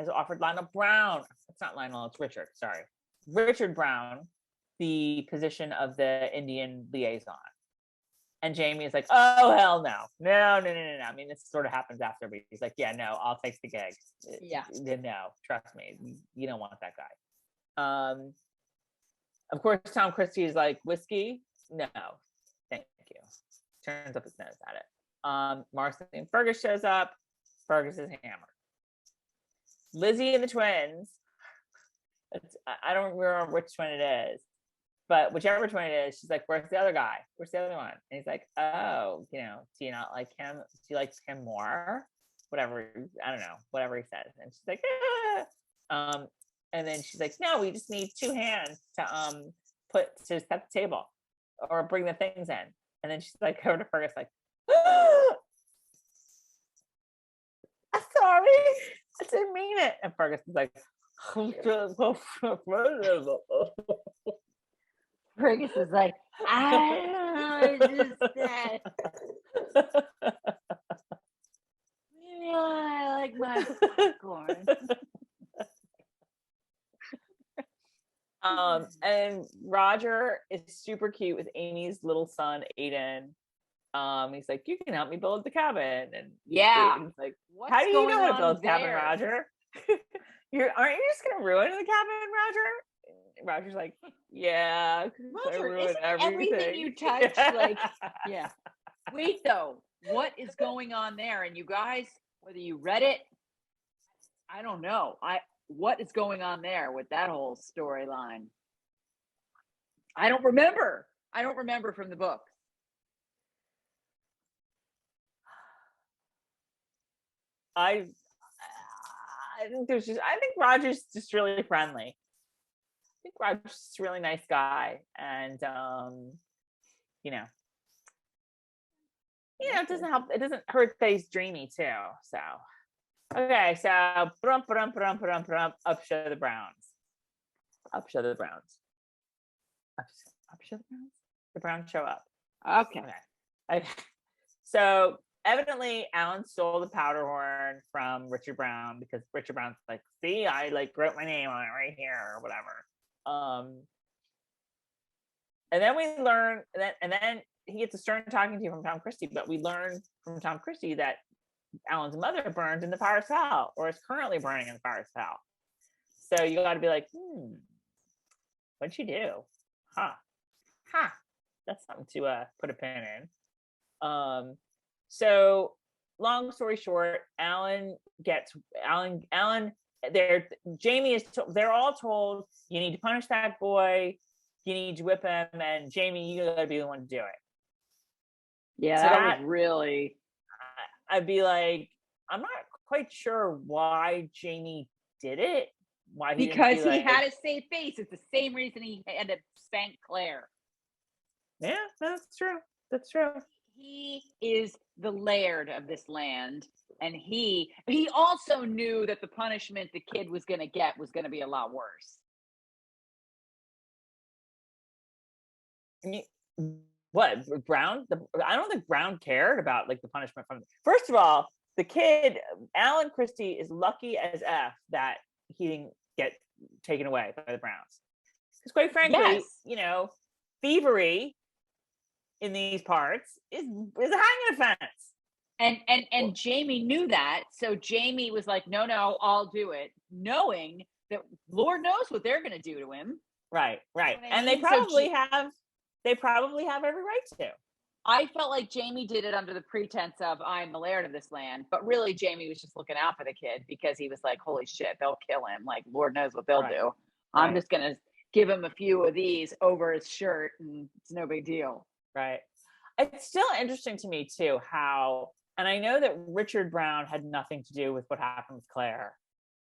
offered Lionel Brown. It's not Lionel, it's Richard. Sorry. Richard Brown, the position of the Indian liaison. And Jaime is like, oh, hell no. No. I mean, this sort of happens after, but he's like, yeah, no, I'll take the gig. Yeah. No, trust me. You don't want that guy. Of course, Tom Christie is like, whiskey? No, thank you. Turns up his nose at it. Marcy and Fergus shows up. Fergus is hammered. Lizzie and the twins. I don't remember which one it is, but whichever twin it is, she's like, where's the other guy? Where's the other one? And he's like, oh, do you not like him? Do you like him more? Whatever, I don't know, whatever he says. And she's like, ah. And then she's like, no, we just need 2 hands to set the table or bring the things in. And then she's like, over to Fergus, like, I'm sorry, I didn't mean it. And Fergus is like, Fergus is like, I just said, I like my popcorn. And Roger is super cute with Amy's little son, Aiden. He's like, you can help me build the cabin. And yeah, Aiden's like, how do you know how to build a cabin, Roger? Aren't you just gonna ruin the cabin, Roger? Roger's like, yeah, Roger, isn't everything you touch like, yeah. Wait though, what is going on there? And you guys, whether you read it, I don't know. What is going on there with that whole storyline? I don't remember from the book. I think Roger's just really friendly. I think Roger's just a really nice guy, and it doesn't help. It doesn't hurt that he's dreamy too. So okay, so up show the Browns. Up show the Browns. Up show the Browns. The Browns show up. Okay. So evidently, Allan stole the powder horn from Richard Brown because Richard Brown's like, see, I wrote my name on it right here or whatever. And then we learn, and then he gets a stern talking to from Tom Christie, but we learn from Tom Christie that Allan's mother burned in the fire cell or is currently burning in the fire cell. So you got to be like, what'd she do? Huh. That's something to put a pin in. So long story short, Jaime they're all told, you need to punish that boy, you need to whip him, and Jaime, you gotta be the one to do it. Yeah, so that was really, I'd be like, I'm not quite sure why Jaime did it. Why because he had a safe face. It's the same reason he had to spank Claire. Yeah, that's true. He is the laird of this land, and he also knew that the punishment the kid was going to get was going to be a lot worse. What, Brown? I don't think Brown cared about the punishment from. First of all, the kid, Allan Christie, is lucky as F that he didn't get taken away by the Browns. Because quite frankly, thievery in these parts is a hanging offense. And Jaime knew that, so Jaime was like, no, I'll do it, knowing that Lord knows what they're going to do to him. Right. And they probably have every right to. I felt like Jaime did it under the pretense of I'm the laird of this land, but really Jaime was just looking out for the kid because he was like, holy shit, they'll kill him. Like, Lord knows what they'll do. I'm just going to give him a few of these over his shirt and it's no big deal. Right. It's still interesting to me too, how, and I know that Richard Brown had nothing to do with what happened with Claire,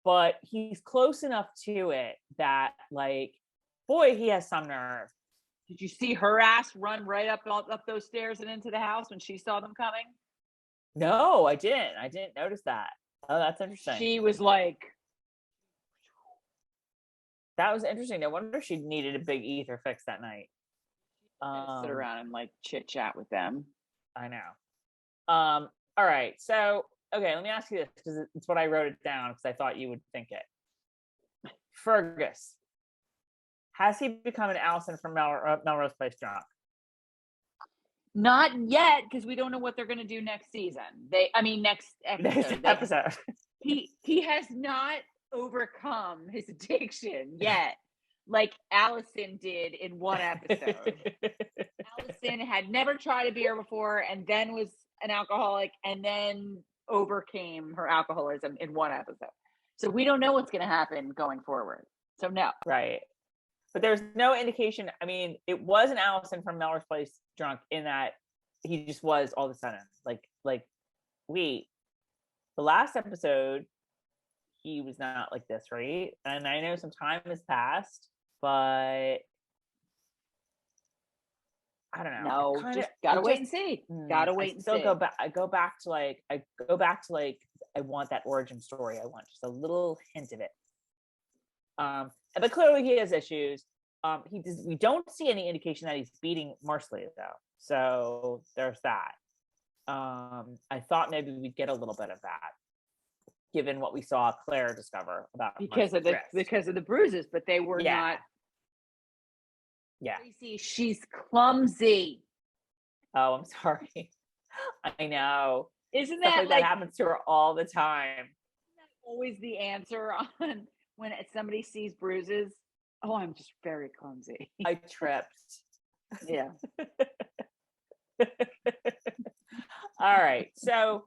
but he's close enough to it that, like, boy, he has some nerve. Did you see her ass run right up those stairs and into the house when she saw them coming? No, I didn't. I didn't notice that. Oh, that's interesting. She was like, that was interesting. No wonder she needed a big ether fix that night. Sit around and like chit chat with them. I know. All right. So, okay, let me ask you this because it's what I wrote it down because I thought you would think it. Fergus. Has he become an Allison from Melrose Place drunk? Not yet, because we don't know what they're going to do next season. Next episode. He has not overcome his addiction yet, like Allison did in one episode. Allison had never tried a beer before, and then was an alcoholic, and then overcame her alcoholism in one episode. So we don't know what's going to happen going forward. So no. Right. But there was no indication. I mean, it was an Allison from Melrose Place drunk in that he just was all of a sudden like, wait, the last episode, he was not like this, right? And I know some time has passed, but I don't know. No, just gotta wait and see. Gotta wait and see. I go back to I want that origin story. I want just a little hint of it. But clearly he has issues. We don't see any indication that he's beating Marcelly though. So there's that. I thought maybe we'd get a little bit of that, given what we saw Claire discover about because of the bruises, but they were not. Yeah. Tracey, she's clumsy. Oh, I'm sorry. I know. Isn't Stuff that that happens to her all the time? Isn't that always the answer on when somebody sees bruises? Oh, I'm just very clumsy. I tripped. Yeah. All right. So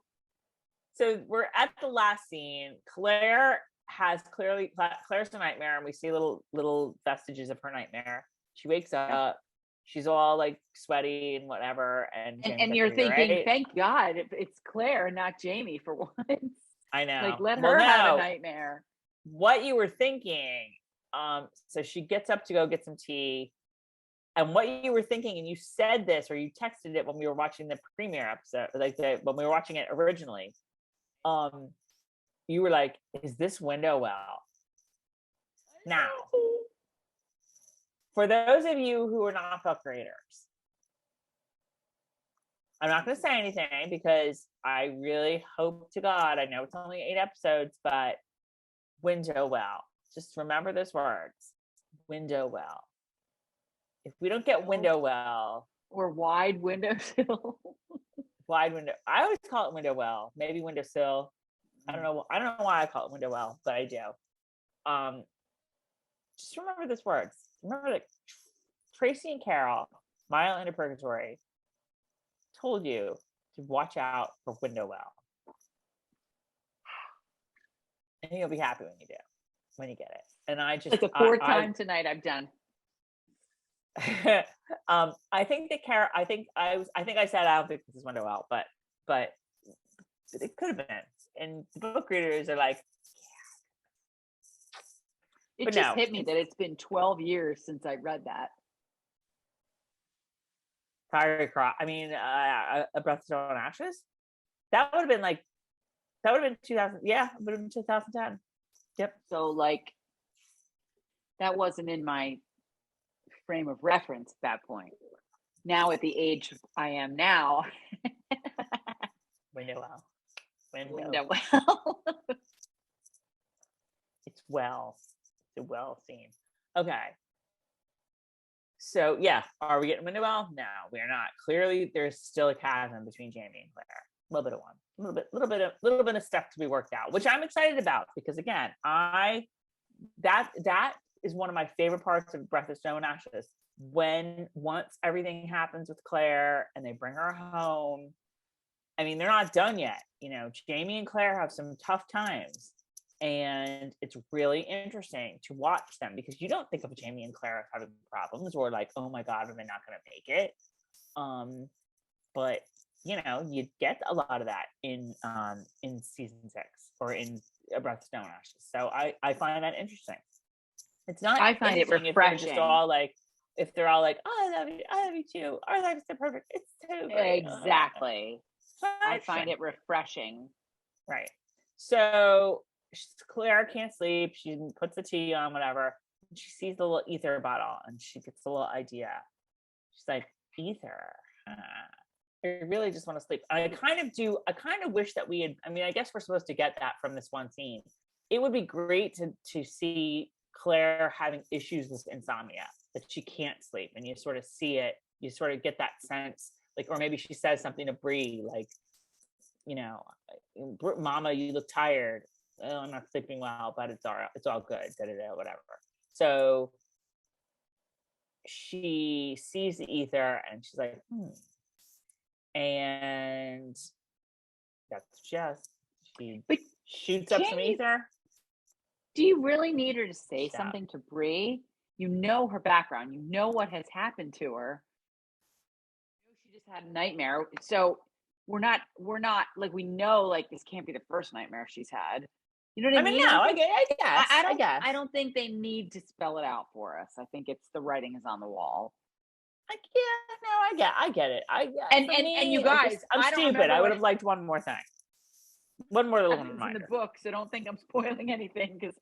we're at the last scene. Claire's a nightmare, and we see little vestiges of her nightmare. She wakes up. She's all like sweaty and whatever. And you're thinking, right? Thank God it's Claire, not Jaime for once. I know. Like, let her have a nightmare. What you were thinking. So she gets up to go get some tea. And what you were thinking, and you said this, or you texted it when we were watching the premiere episode, when we were watching it originally. You were like, is this WindowWell? Now, for those of you who are not book readers, I'm not going to say anything because I really hope to God, I know it's only 8 episodes, but WindowWell. Just remember those words. WindowWell. If we don't get WindowWell. Or wide WindowSill. Wide window. I always call it WindowWell. Maybe WindowSill. I don't know why I call it WindowWell, but I do. Just remember these words. Remember that Tracey and Carol, Outlander Purgatory, told you to watch out for WindowWell. And you'll be happy when you do, when you get it. And I just like the 4th time tonight I'm done. I think that Carol. I think I said I don't think this is WindowWell, but it could have been. And the book readers are like, yeah. It just hit me that it's been 12 years since I read that. Fiery Cross. I mean, A Breath of Stone and Ashes. That would have been 2000. Yeah, it would have been 2010. Yep. So like, that wasn't in my frame of reference at that point. Now at the age I am now. WindowWell. It's a well seen. Okay. So yeah, are we getting WindowWell? No, we're not. Clearly, there's still a chasm between Jaime and Claire. A little bit of one, a little bit of stuff to be worked out, which I'm excited about because again, that is one of my favorite parts of Breath of Stone and Ashes. once everything happens with Claire and they bring her home, I mean, they're not done yet. You know, Jaime and Claire have some tough times, and it's really interesting to watch them because you don't think of Jaime and Claire as having problems or like, oh my God, are they not going to make it? But you know, you get a lot of that in season 6 or in A Breath of Stone Ashes. So I find that interesting. It's not. I find it refreshing. If they're just all like, if they're all like, oh, I love you too. Our lives are perfect. It's so great. Exactly. I find it refreshing. Right. So Claire can't sleep. She puts the tea on, whatever. She sees the little ether bottle and she gets a little idea. She's like, ether. I really just want to sleep. And I kind of wish that we had, I mean, I guess we're supposed to get that from this one scene. It would be great to see Claire having issues with insomnia, that she can't sleep, and you sort of see it, you sort of get that sense, like, or maybe she says something to Bree, like, you know, Mama, you look tired. Oh, I'm not sleeping well, but it's all good, whatever. So she sees the ether and she's like, and that's just, she shoots up some ether. Do you really need her to say something to Bree? You know her background. You know what has happened to her. You know she just had a nightmare. So we're not like, we know like this can't be the first nightmare she's had. You know what I mean? No, I guess. I don't think they need to spell it out for us. I think it's the writing is on the wall. I get it. And you guys, I'm stupid. I would have liked one more thing. One more little reminder. In the book, so don't think I'm spoiling anything because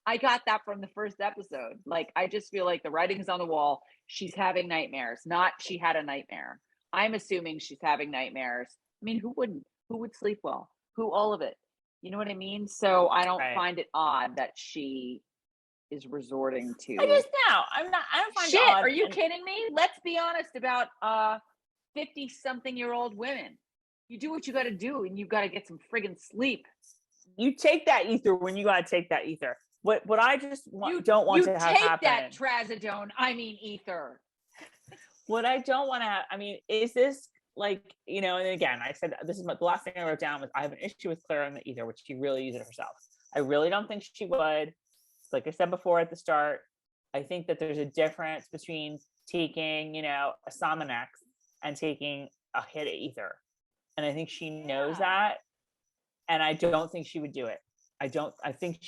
I got that from the first episode. Like, I just feel like the writing is on the wall. She's having nightmares, not she had a nightmare. I'm assuming she's having nightmares. I mean, who wouldn't? Who would sleep well? Who? All of it. You know what I mean? So I don't find it odd that she is resorting to. I just know. I don't find shit. it odd. Are you kidding me? Let's be honest about 50-something-year-old women. You do what you got to do, and you got to get some friggin' sleep. You take that ether when you got to take that ether. What I just don't want to have happen. You take that trazodone. I mean ether. What I don't want to have. I mean, is this like, you know? And again, I said this is the last thing I wrote down was I have an issue with Claire and the ether, which she really used it herself. I really don't think she would. Like I said before at the start, I think that there's a difference between taking, you know, a Somonex and taking a hit of ether. And I think she knows that. And I don't think she would do it. I think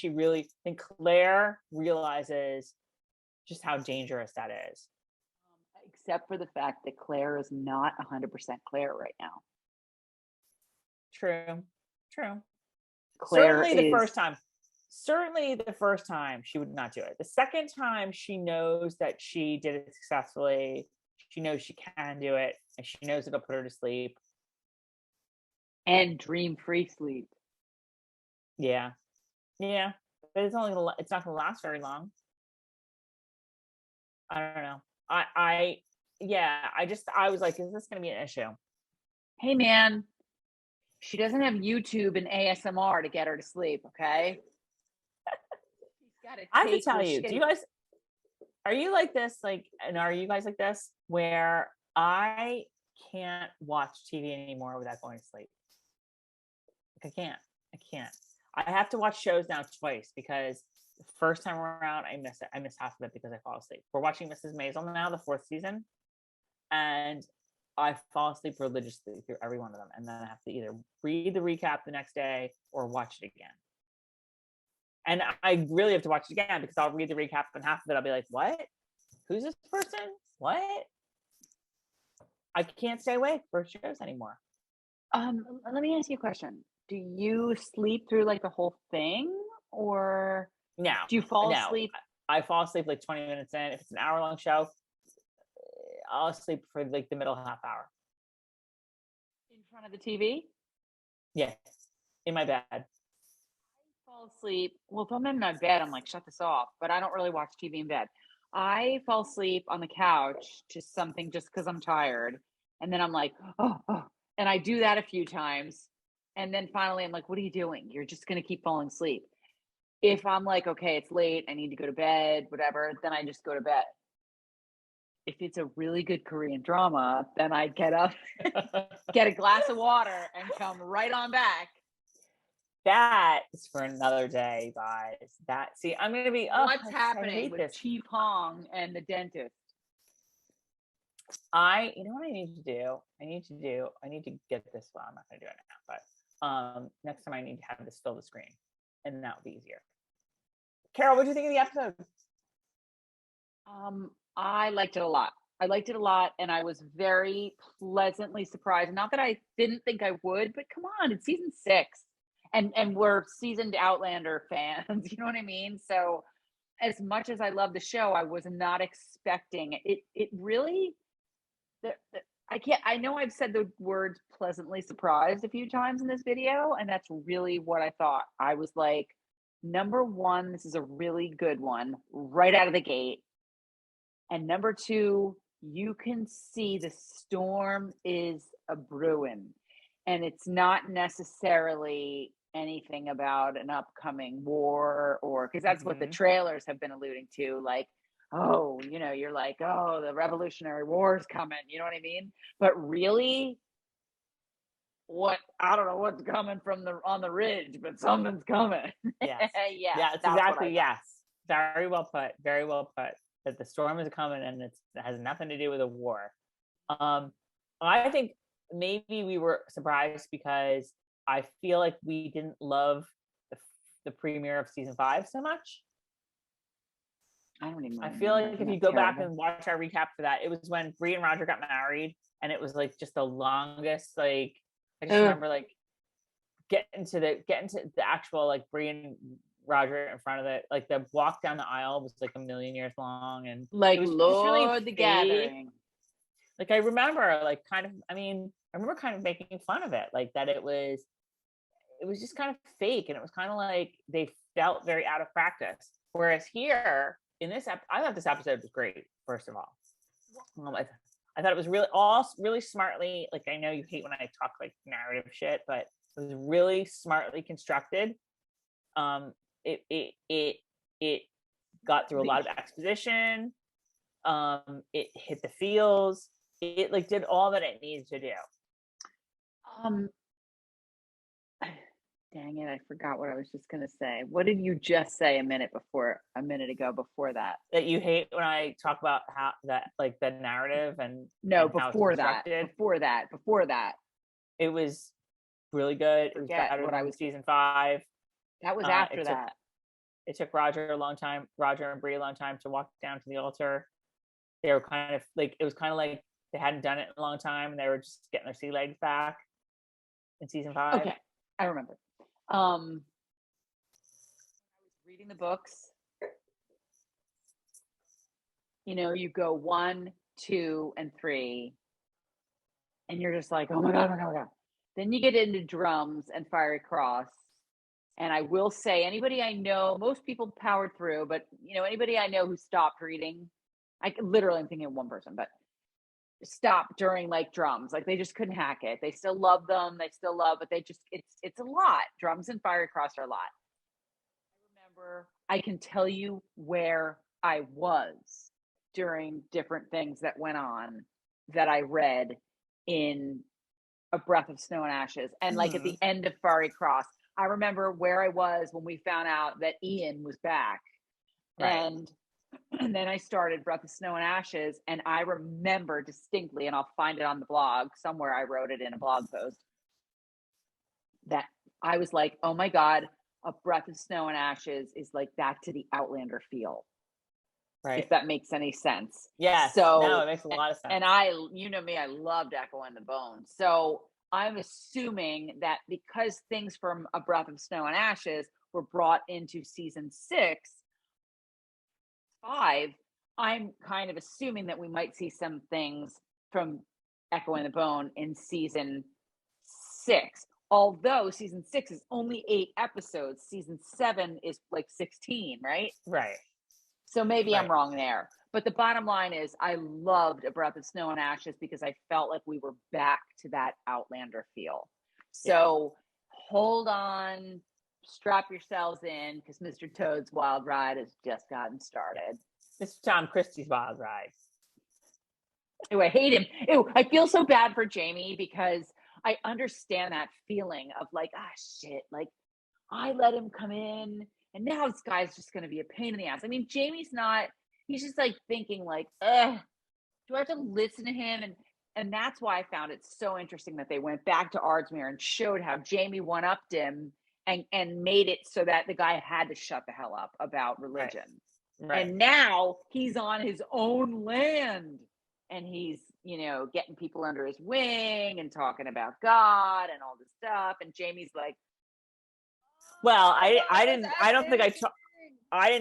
Claire realizes just how dangerous that is. Except for the fact that Claire is not 100% Claire right now. True. Claire Certainly the first time she would not do it. The second time she knows that she did it successfully. She knows she can do it, and she knows it'll put her to sleep. And dream-free sleep. Yeah. But it's not going to last very long. I don't know. I was like, is this going to be an issue? Hey man, she doesn't have YouTube and ASMR to get her to sleep, okay? I have to tell you, do you guys, are you like this? Like, and are you guys like this? Where I can't watch TV anymore without going to sleep. Like, I can't. I have to watch shows now twice because the first time around I miss it. I miss half of it because I fall asleep. We're watching Mrs. Maisel now, the 4th season, and I fall asleep religiously through every one of them, and then I have to either read the recap the next day or watch it again. And I really have to watch it again because I'll read the recap and half of it I'll be like, what? Who's this person? What? I can't stay awake for shows anymore. Let me ask you a question. Do you sleep through like the whole thing, or no? Do you fall asleep? I fall asleep like 20 minutes in. If it's an hour-long show, I'll sleep for like the middle half hour. In front of the TV? Yeah, in my bed. I fall asleep. Well, if I'm in my bed, I'm like, shut this off. But I don't really watch TV in bed. I fall asleep on the couch to something just because I'm tired. And then I'm like, oh. And I do that a few times. And then finally, I'm like, what are you doing? You're just going to keep falling asleep. If I'm like, okay, it's late, I need to go to bed, whatever, then I just go to bed. if it's a really good Korean drama, then I'd get up, get a glass of water, and come right on back. That is for another day, guys. I'm gonna be. What's happening with Chief Hong and the dentist? You know what I need to do? I need to get this. Well, I'm not gonna do it now, but next time I need to have this fill the screen, and that would be easier. Carol, what do you think of the episode? I liked it a lot. And I was very pleasantly surprised. Not that I didn't think I would, but come on, it's season 6. And we're seasoned Outlander fans, you know what I mean? So as much as I love the show, I was not expecting it. It really, I know I've said the words pleasantly surprised a few times in this video, and that's really what I thought. I was like, number one, this is a really good one right out of the gate. And number two, you can see the storm is a brewing, and it's not necessarily anything about an upcoming war, or because that's what the trailers have been alluding to, like, oh, you know, you're like, oh, the Revolutionary War is coming, you know what I mean? But really, I don't know what's coming on the ridge, but something's coming. Yes. Yeah, it's exactly, yes. Very well put. Very well put. That the storm is coming, and it has nothing to do with a war. I think maybe we were surprised because I feel like we didn't love the premiere of season 5 so much. I don't even. I feel like if you go back and watch our recap for that, it was when Bree and Roger got married, and it was like just the longest. Like I just remember like getting to the actual like Bree and Roger in front of it, like the walk down the aisle was like a million years long, and like it was Lord really the Gathering. Like I remember like kind of making fun of it, like that it was just kind of fake, and it was kind of like they felt very out of practice. Whereas here in this I thought this episode was great. First of all, I thought it was really smartly, like, I know you hate when I talk like narrative shit, but it was really smartly constructed. It got through a lot of exposition. It hit the feels. It like did all that it needs to do. Dang it, I forgot what I was just gonna say. What did you just say a minute ago before that? That you hate when I talk about how that, like, the narrative and before that. It was really good. It was better than season 5. That was after that. It took Roger and Bree a long time to walk down to the altar. They were kind of like, it was kind of like they hadn't done it in a long time, and they were just getting their sea legs back in season 5. Okay, I remember. I was reading the books. You know, you go 1, 2, and 3, and you're just like, oh my God. Then you get into Drums and Fiery Cross. And I will say, anybody I know, most people powered through, but you know, anybody I know who stopped reading, I'm thinking of one person, but stopped during like Drums, like they just couldn't hack it. They still love them, but they just, it's a lot. Drums and Fiery Cross are a lot. I remember, I can tell you where I was during different things that went on that I read in A Breath of Snow and Ashes, and like at the end of Fiery Cross, I remember where I was when we found out that Ian was back. Right. And then I started Breath of Snow and Ashes, and I remember distinctly, and I'll find it on the blog somewhere, I wrote it in a blog post, that I was like, oh my God, A Breath of Snow and Ashes is like back to the Outlander feel. Right. If that makes any sense. Yeah. So no, it makes a lot of sense. And you know me, I loved Echo and the Bone. So I'm assuming that because things from A Breath of Snow and Ashes were brought into season 6, 5, I'm kind of assuming that we might see some things from Echo and the Bone in season 6. Although season 6 is only 8 episodes, season 7 is like 16, right? Right. So maybe I'm wrong there. But the bottom line is I loved A Breath of Snow and Ashes because I felt like we were back to that Outlander feel. So hold on, strap yourselves in, because Mr. Toad's Wild Ride has just gotten started. Mr. Tom Christie's Wild Ride. Ew, I hate him. Ew, I feel so bad for Jaime because I understand that feeling of like, ah, shit, like I let him come in and now this guy's just going to be a pain in the ass. I mean, Jamie's not, he's just like thinking like, ugh, do I have to listen to him? And that's why I found it so interesting that they went back to Ardsmuir and showed how Jaime one-upped him and made it so that the guy had to shut the hell up about religion. Right. And now he's on his own land and he's, you know, getting people under his wing and talking about God and all this stuff. And Jamie's like, well, I didn't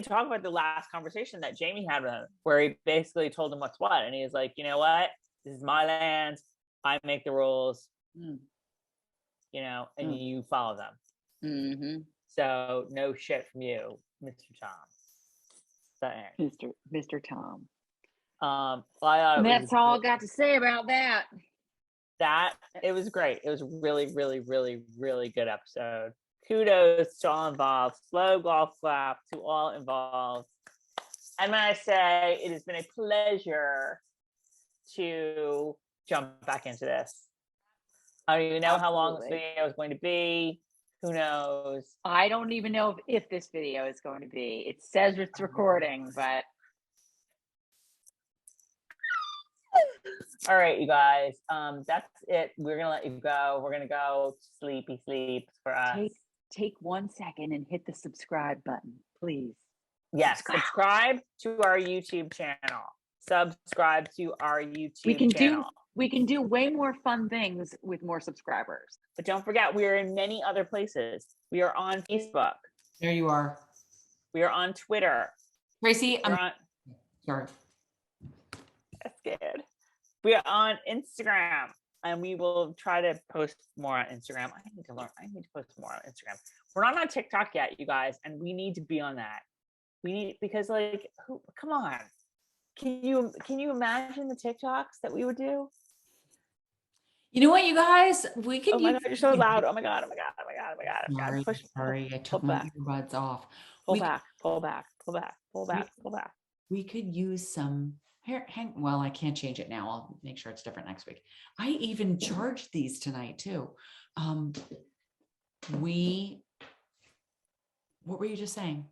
talk about the last conversation that Jaime had with him, where he basically told him what's what. And he was like, you know what? This is my land. I make the rules, you know, and you follow them. Mm-hmm. So no shit from you, Mr. Tom. So, Mr. Tom. And that's all I got to say about that. It was great. It was a really, really, really, really good episode. Kudos to all involved. Slow golf clap to all involved. And when I say it has been a pleasure to jump back into this. I don't even know how long this video is going to be. Who knows? I don't even know if this video is going to be. It says it's recording, but all right, you guys. That's it. We're gonna let you go. We're gonna go sleepy sleep for us. Take 1 second and hit the subscribe button, please. Yes, subscribe to our YouTube channel. Subscribe to our YouTube channel. We can do way more fun things with more subscribers. But don't forget, we are in many other places. We are on Facebook. There you are. We are on Twitter. Tracey, sorry. That's good. We are on Instagram, and we will try to post more on Instagram. I need to post more on Instagram. We're not on TikTok yet, you guys, and we need to be on that. Because like, come on. Can you imagine the TikToks that we would do? You know what, you guys? We could. Oh my God, you're so loud. Oh my God. Sorry, I took my earbuds off. Pull back. We could use some here. Well, I can't change it now. I'll make sure it's different next week. I even charged these tonight too. What were you just saying?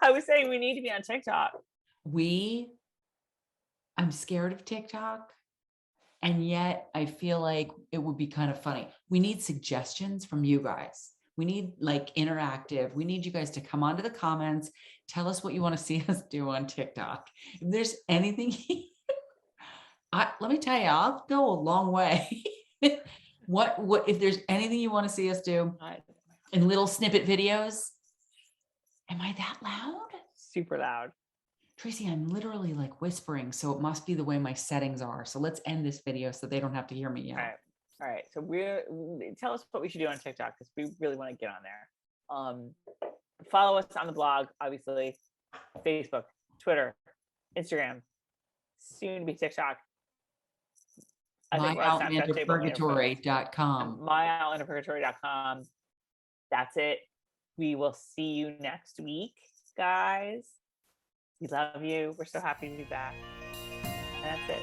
I was saying we need to be on TikTok. I'm scared of TikTok. And yet I feel like it would be kind of funny. We need suggestions from you guys. We need like interactive. We need you guys to come onto the comments. Tell us what you want to see us do on TikTok. If there's anything, let me tell you, I'll go a long way. What if there's anything you want to see us do in little snippet videos? Am I that loud? Super loud. Tracey, I'm literally like whispering, so it must be the way my settings are. So let's end this video so they don't have to hear me yell. All right. So tell us what we should do on TikTok because we really want to get on there. Follow us on the blog, obviously, Facebook, Twitter, Instagram, soon to be TikTok. MyOutlanderPurgatory.com. MyOutlanderPurgatory.com. That's it. We will see you next week, guys. We love you. We're so happy to be back. And that's it.